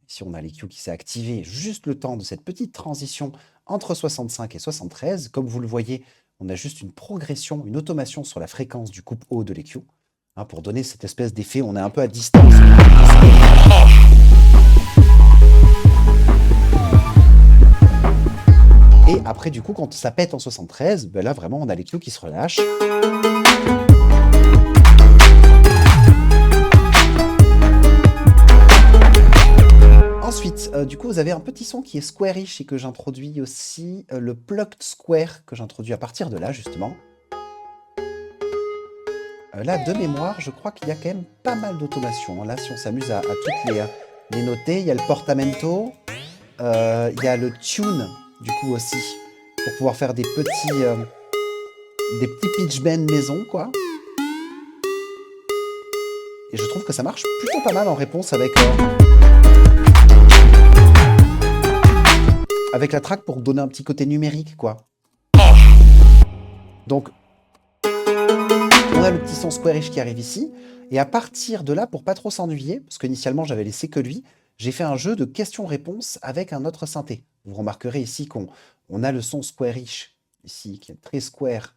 Speaker 2: Ici on a l'EQ qui s'est activé juste le temps de cette petite transition entre 65 et 73. Comme vous le voyez, on a juste une progression, une automation sur la fréquence du coupe haut de l'EQ. Hein, pour donner cette espèce d'effet, on est un peu à distance. Et après, du coup, quand ça pète en 73, ben là, vraiment, on a l'EQ qui se relâche. Ensuite, du coup, vous avez un petit son qui est squarish et que j'introduis aussi, le plucked square que j'introduis à partir de là, justement. Là, de mémoire, je crois qu'il y a quand même pas mal d'automation. Là, si on s'amuse à toutes les noter, il y a le portamento, il y a le tune, du coup, aussi, pour pouvoir faire des petits pitch bend maison, quoi. Et je trouve que ça marche plutôt pas mal en réponse avec la track pour donner un petit côté numérique, quoi. Donc, on a le petit son squarish qui arrive ici. Et à partir de là, pour pas trop s'ennuyer, parce qu'initialement j'avais laissé que lui, j'ai fait un jeu de questions-réponses avec un autre synthé. Vous remarquerez ici qu'on a le son squarish, ici, qui est très square,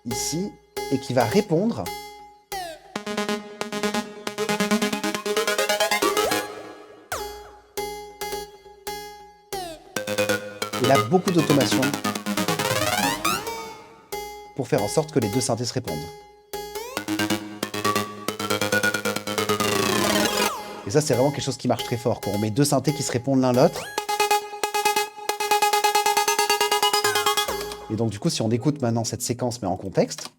Speaker 2: ici, et qui va répondre. Il a beaucoup d'automation pour faire en sorte que les deux synthés se répondent. Et ça, c'est vraiment quelque chose qui marche très fort. Quand on met deux synthés qui se répondent l'un l'autre. Et donc, du coup, si on écoute maintenant cette séquence, mais en contexte.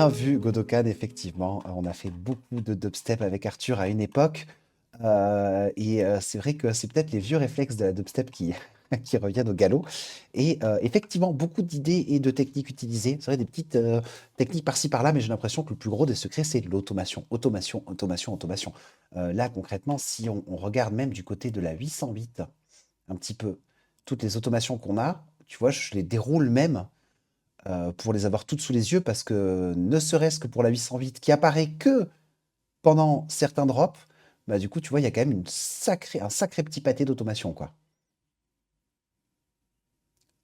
Speaker 2: Vu Godokan, effectivement, on a fait beaucoup de dubstep avec Arthur à une époque, et c'est vrai que c'est peut-être les vieux réflexes de la dubstep qui reviennent au galop, et effectivement beaucoup d'idées et de techniques utilisées. C'est vrai, des petites techniques par-ci par-là, mais j'ai l'impression que le plus gros des secrets, c'est l'automation. Automation. Là, concrètement, si on regarde même du côté de la 808, un petit peu, toutes les automations qu'on a, tu vois, je les déroule même pour les avoir toutes sous les yeux, parce que ne serait-ce que pour la 808 qui apparaît que pendant certains drops, bah du coup tu vois il y a quand même un sacré petit pâté d'automation, quoi.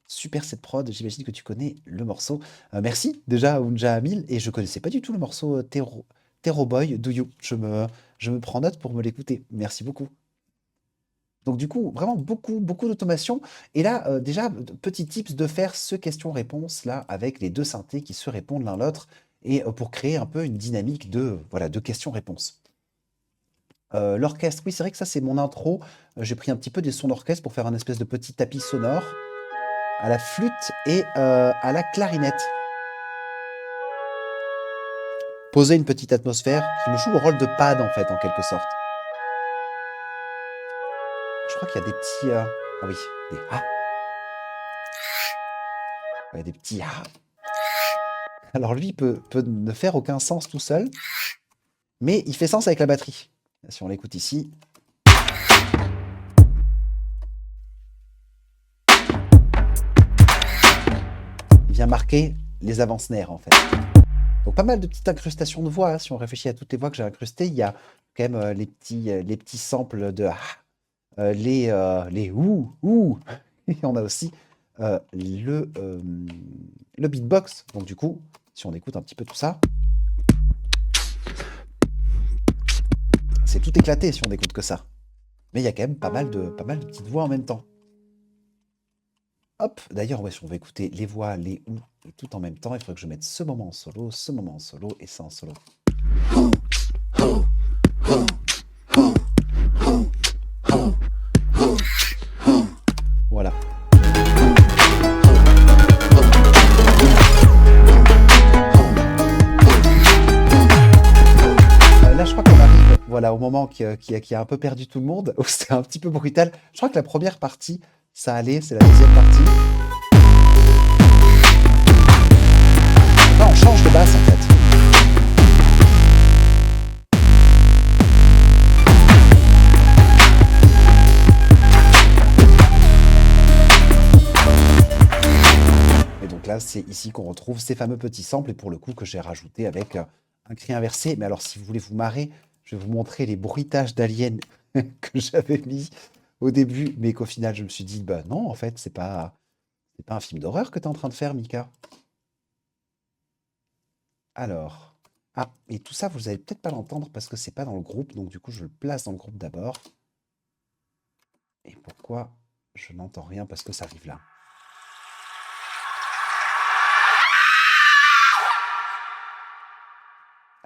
Speaker 2: Super cette prod, j'imagine que tu connais le morceau. Merci déjà à Unja Amil, et je connaissais pas du tout le morceau Tero Boy Do You. Je me prends note pour me l'écouter. Merci beaucoup. Donc du coup, vraiment beaucoup d'automation. Et là, déjà, petit tips de faire ce question-réponse là avec les deux synthés qui se répondent l'un l'autre, et pour créer un peu une dynamique de questions-réponses. L'orchestre, oui, c'est vrai que ça c'est mon intro. J'ai pris un petit peu des sons d'orchestre pour faire un espèce de petit tapis sonore à la flûte et à la clarinette. Poser une petite atmosphère qui me joue le rôle de pad en fait, en quelque sorte. Je crois qu'il y a des petits... Ah oui, des « ah ». Il y a des petits « ah ». Alors lui, il peut ne faire aucun sens tout seul, mais il fait sens avec la batterie. Si on l'écoute ici... Il vient marquer les avant-snares, en fait. Donc pas mal de petites incrustations de voix, hein. Si on réfléchit à toutes les voix que j'ai incrustées, il y a quand même les petits samples de « ah ». Les ouh. Et on a aussi le beatbox. Donc du coup, si on écoute un petit peu tout ça, c'est tout éclaté si on n'écoute que ça. Mais il y a quand même pas mal de petites voix en même temps. Hop, d'ailleurs, ouais, si on veut écouter les voix, les ouh, et tout en même temps, il faudrait que je mette ce moment en solo, et ça en solo. Voilà. Là, je crois qu'on arrive, voilà, au moment qui a un peu perdu tout le monde, où c'était un petit peu brutal. Je crois que la première partie, ça allait, c'est la deuxième partie. Là, on change de basse, en fait. Là, c'est ici qu'on retrouve ces fameux petits samples, et pour le coup que j'ai rajouté avec un cri inversé. Mais alors, si vous voulez vous marrer, je vais vous montrer les bruitages d'aliens que j'avais mis au début, mais qu'au final, je me suis dit, bah non, en fait, c'est pas un film d'horreur que tu es en train de faire, Mika. Alors, et tout ça, vous allez peut-être pas l'entendre parce que c'est pas dans le groupe, donc du coup, je le place dans le groupe d'abord. Et pourquoi je n'entends rien? Parce que ça arrive là.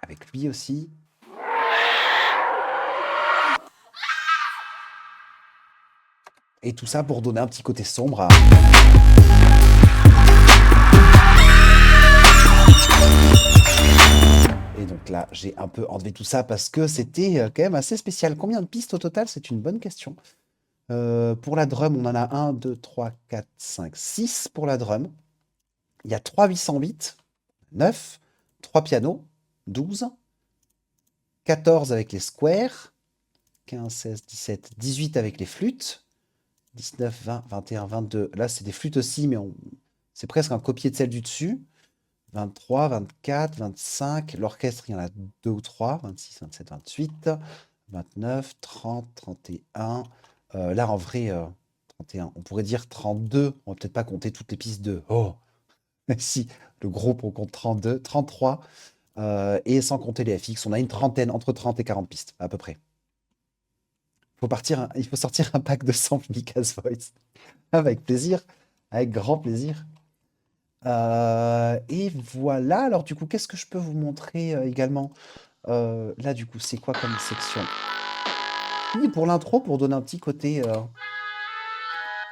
Speaker 2: Avec lui aussi. Et tout ça pour donner un petit côté sombre à... Et donc Donc là, j'ai un peu enlevé tout ça parce que c'était quand même assez spécial. Combien de pistes au total? C'est une bonne question. Pour la drum, on en a 1, 2, 3, 4, 5, 6 pour la drum. Il y a 3 808, 9, 3 pianos, 12, 14 avec les squares, 15, 16, 17, 18 avec les flûtes, 19, 20, 21, 22. Là, c'est des flûtes aussi, mais c'est presque un copier de celle du dessus. 23, 24, 25. L'orchestre, il y en a 2 ou 3. 26, 27, 28, 29, 30, 31. Là, en vrai, 31. On pourrait dire 32. On va peut-être pas compter toutes les pistes de... Oh, si, le groupe, on compte 32, 33. Et sans compter les FX, on a une trentaine, entre 30 et 40 pistes, à peu près. Il faut sortir un pack de samples Mika's Voice. Avec plaisir, avec grand plaisir. Et voilà, alors du coup, qu'est-ce que je peux vous montrer également? Là, du coup, c'est quoi comme section? Oui, pour l'intro, pour donner un petit côté,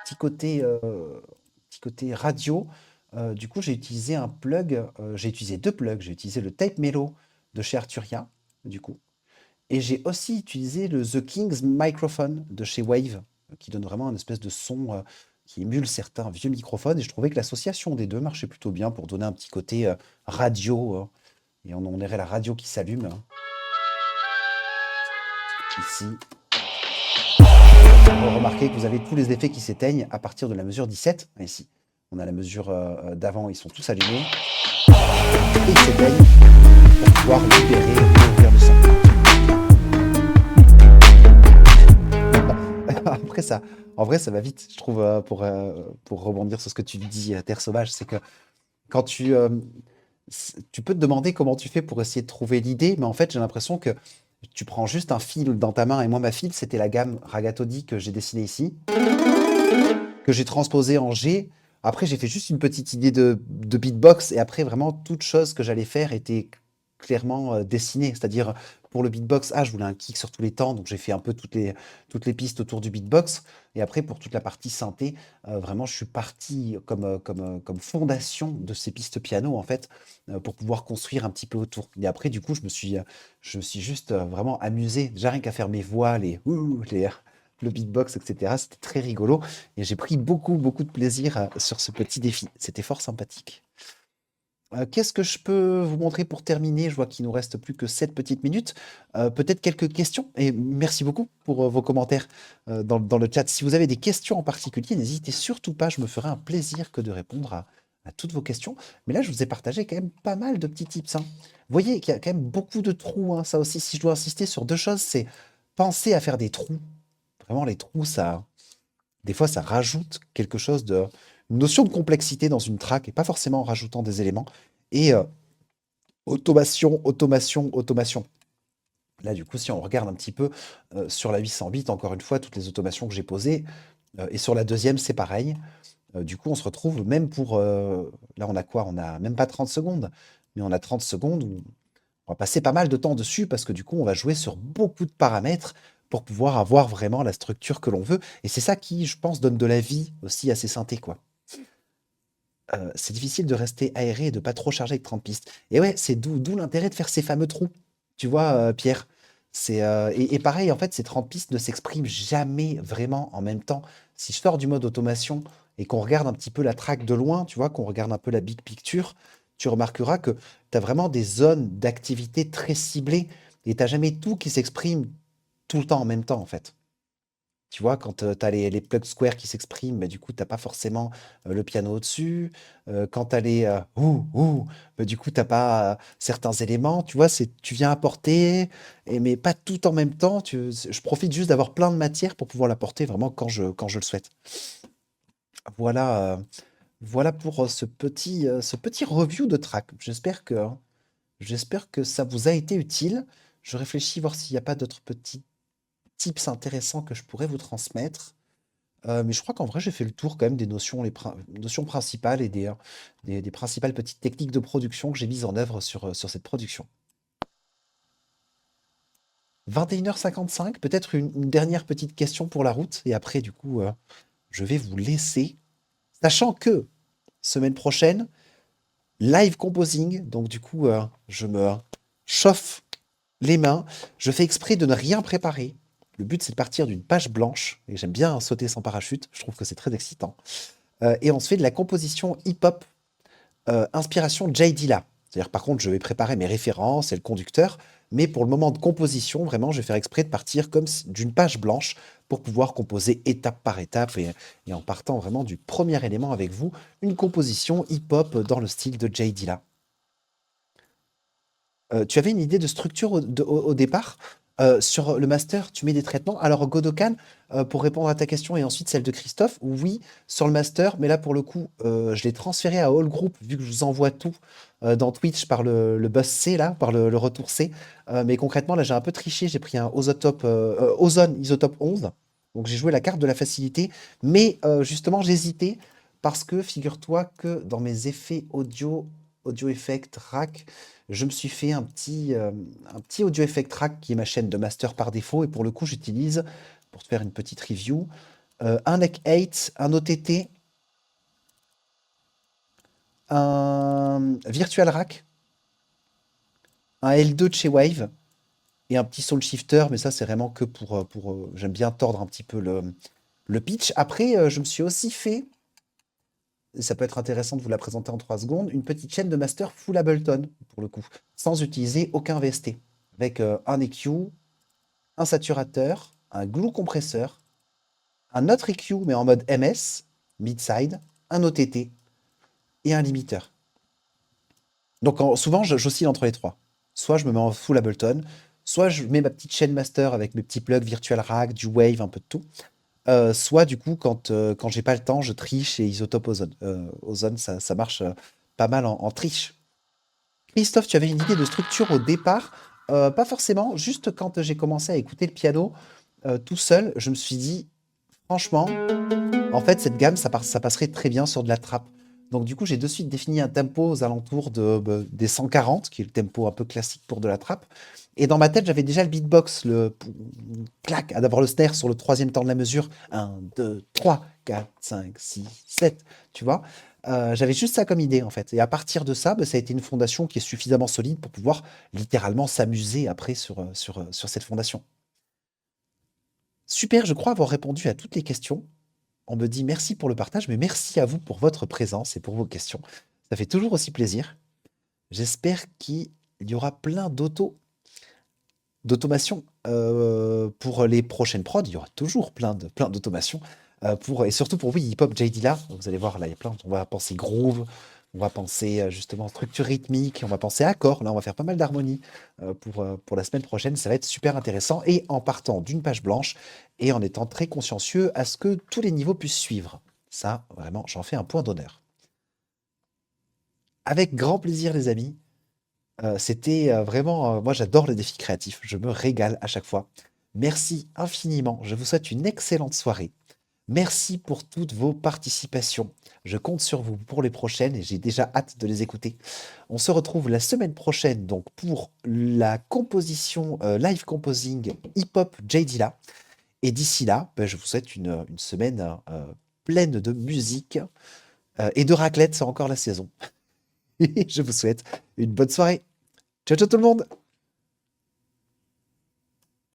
Speaker 2: petit côté radio, du coup, j'ai utilisé un plug, j'ai utilisé deux plugs. J'ai utilisé le Tape Melo de chez Arturia, du coup. Et j'ai aussi utilisé le The King's Microphone de chez Wave, qui donne vraiment un espèce de son qui émule certains vieux microphones. Et je trouvais que l'association des deux marchait plutôt bien pour donner un petit côté radio. Et on dirait la radio qui s'allume, hein. Ici, vous remarquez que vous avez tous les effets qui s'éteignent à partir de la mesure 17. Ici, on a la mesure d'avant, ils sont tous allumés. Et ils s'éteignent pour pouvoir libérer et ouvrir le son. Après ça, en vrai, ça va vite, je trouve, pour rebondir sur ce que tu dis, Terre Sauvage, c'est que quand tu peux te demander comment tu fais pour essayer de trouver l'idée, mais en fait, j'ai l'impression que tu prends juste un fil dans ta main, et moi, ma file, c'était la gamme Ragatodi que j'ai dessinée ici, que j'ai transposée en G. Après, j'ai fait juste une petite idée de beatbox, et après, vraiment, toute chose que j'allais faire était clairement dessinée. C'est-à-dire, pour le beatbox, je voulais un kick sur tous les temps, donc j'ai fait un peu toutes les pistes autour du beatbox. Et après, pour toute la partie synthé, vraiment, je suis parti comme fondation de ces pistes piano, en fait, pour pouvoir construire un petit peu autour. Et après, du coup, je me suis juste vraiment amusé, déjà rien qu'à faire mes voix, le beatbox, etc. C'était très rigolo. Et j'ai pris beaucoup, beaucoup de plaisir sur ce petit défi. C'était fort sympathique. Qu'est-ce que je peux vous montrer pour terminer? Je vois qu'il nous reste plus que 7 petites minutes. Peut-être quelques questions et merci beaucoup pour, vos commentaires, dans le chat. Si vous avez des questions en particulier, n'hésitez surtout pas, je me ferai un plaisir que de répondre à toutes vos questions. Mais là, je vous ai partagé quand même pas mal de petits tips, hein. Vous voyez qu'il y a quand même beaucoup de trous, hein. Ça aussi, si je dois insister sur 2 choses, c'est penser à faire des trous. Vraiment les trous, des fois, ça rajoute quelque chose une notion de complexité dans une track et pas forcément en rajoutant des éléments. Et automation, automation, automation. Là, du coup, si on regarde un petit peu sur la 800 bits, encore une fois, toutes les automations que j'ai posées, et sur la deuxième, c'est pareil. Du coup, on se retrouve même pour... là, on a quoi? On a même pas 30 secondes, mais on a 30 secondes où on va passer pas mal de temps dessus parce que du coup, on va jouer sur beaucoup de paramètres pour pouvoir avoir vraiment la structure que l'on veut. Et c'est ça qui, je pense, donne de la vie aussi à ces synthés, quoi. C'est difficile de rester aéré et de pas trop charger avec 30 pistes. Et ouais, c'est d'où l'intérêt de faire ces fameux trous. Tu vois, Pierre? Et pareil, en fait, ces 30 pistes ne s'expriment jamais vraiment en même temps. Si je sors du mode automation et qu'on regarde un petit peu la track de loin, tu vois, qu'on regarde un peu la big picture, tu remarqueras que tu as vraiment des zones d'activité très ciblées et tu jamais tout qui s'exprime tout le temps en même temps, en fait. Tu vois, quand tu as les plugs square qui s'expriment, bah, du coup, tu pas forcément le piano au-dessus. Quand tu as les ouh, ouh, bah, du coup, tu pas certains éléments. Tu vois, tu viens apporter, mais pas tout en même temps. Je profite juste d'avoir plein de matière pour pouvoir l'apporter vraiment quand je le souhaite. Voilà, voilà pour ce petit review de track. J'espère que ça vous a été utile. Je réfléchis voir s'il n'y a pas d'autres petits tips intéressants que je pourrais vous transmettre. Mais je crois qu'en vrai, j'ai fait le tour quand même des notions, notions principales et des principales petites techniques de production que j'ai mises en œuvre sur cette production. 21h55, peut-être une dernière petite question pour la route, et après, du coup, je vais vous laisser, sachant que semaine prochaine, live composing, donc du coup, je me chauffe les mains. Je fais exprès de ne rien préparer. Le but, c'est de partir d'une page blanche. Et j'aime bien sauter sans parachute. Je trouve que c'est très excitant. Et on se fait de la composition hip-hop, inspiration Jay Dilla. C'est-à-dire, par contre, je vais préparer mes références et le conducteur. Mais pour le moment de composition, vraiment, je vais faire exprès de partir comme d'une page blanche pour pouvoir composer étape par étape et en partant vraiment du premier élément avec vous, une composition hip-hop dans le style de Jay Dilla. Tu avais une idée de structure au départ? Sur le master, tu mets des traitements. Alors, Godokan, pour répondre à ta question et ensuite celle de Christophe, oui, sur le master, mais là, pour le coup, je l'ai transféré à All Group, vu que je vous envoie tout dans Twitch par le bus C, là, par le retour C. Mais concrètement, là, j'ai un peu triché, j'ai pris un Ozone Isotope 11. Donc, j'ai joué la carte de la facilité, mais justement, j'hésitais parce que figure-toi que dans mes effets audio effect rack, je me suis fait un petit audio effect track qui est ma chaîne de master par défaut. Et pour le coup, j'utilise, pour te faire une petite review, un NEC 8, un OTT, un Virtual Rack, un L2 de chez Wave et un petit Soul Shifter. Mais ça, c'est vraiment que j'aime bien tordre un petit peu le pitch. Après, je me suis aussi fait, et ça peut être intéressant de vous la présenter en 3 secondes, une petite chaîne de master full Ableton, pour le coup, sans utiliser aucun VST, avec un EQ, un saturateur, un glue compresseur, un autre EQ mais en mode MS, mid-side, un OTT et un limiteur. Donc souvent, j'oscille entre les trois. Soit je me mets en full Ableton, soit je mets ma petite chaîne master avec mes petits plugs Virtual Rack, du Wave, un peu de tout. Soit du coup, quand j'ai pas le temps, je triche et Isotope Ozone. Ozone, ça marche pas mal en triche. Christophe, tu avais une idée de structure au départ? Pas forcément, juste quand j'ai commencé à écouter le piano tout seul, je me suis dit, franchement, en fait, cette gamme, ça passerait très bien sur de la trappe. Donc du coup, j'ai de suite défini un tempo aux alentours des 140, qui est le tempo un peu classique pour de la trappe. Et dans ma tête, j'avais déjà le beatbox, clac, à d'avoir le snare sur le troisième temps de la mesure. 1, 2, 3, 4, 5, 6, 7, tu vois. J'avais juste ça comme idée, en fait. Et à partir de ça, ça a été une fondation qui est suffisamment solide pour pouvoir littéralement s'amuser après sur cette fondation. Super, je crois avoir répondu à toutes les questions. On me dit merci pour le partage, mais merci à vous pour votre présence et pour vos questions. Ça fait toujours aussi plaisir. J'espère qu'il y aura plein d'automation pour les prochaines prods. Il y aura toujours plein d'automation. Et surtout pour oui, hip-hop JD là. Vous allez voir, là, il y a plein. On va penser groove, on va penser justement structure rythmique, on va penser accord. Là, on va faire pas mal d'harmonie pour la semaine prochaine. Ça va être super intéressant. Et en partant d'une page blanche et en étant très consciencieux à ce que tous les niveaux puissent suivre. Ça, vraiment, j'en fais un point d'honneur. Avec grand plaisir, les amis. C'était vraiment, moi j'adore le défi créatif, je me régale à chaque fois. Merci infiniment, je vous souhaite une excellente soirée. Merci pour toutes vos participations. Je compte sur vous pour les prochaines et j'ai déjà hâte de les écouter. On se retrouve la semaine prochaine donc pour la composition live composing hip-hop J Dilla. Et d'ici là, je vous souhaite une semaine pleine de musique et de raclette, c'est encore la saison. Je vous souhaite une bonne soirée. Ciao, ciao tout le monde!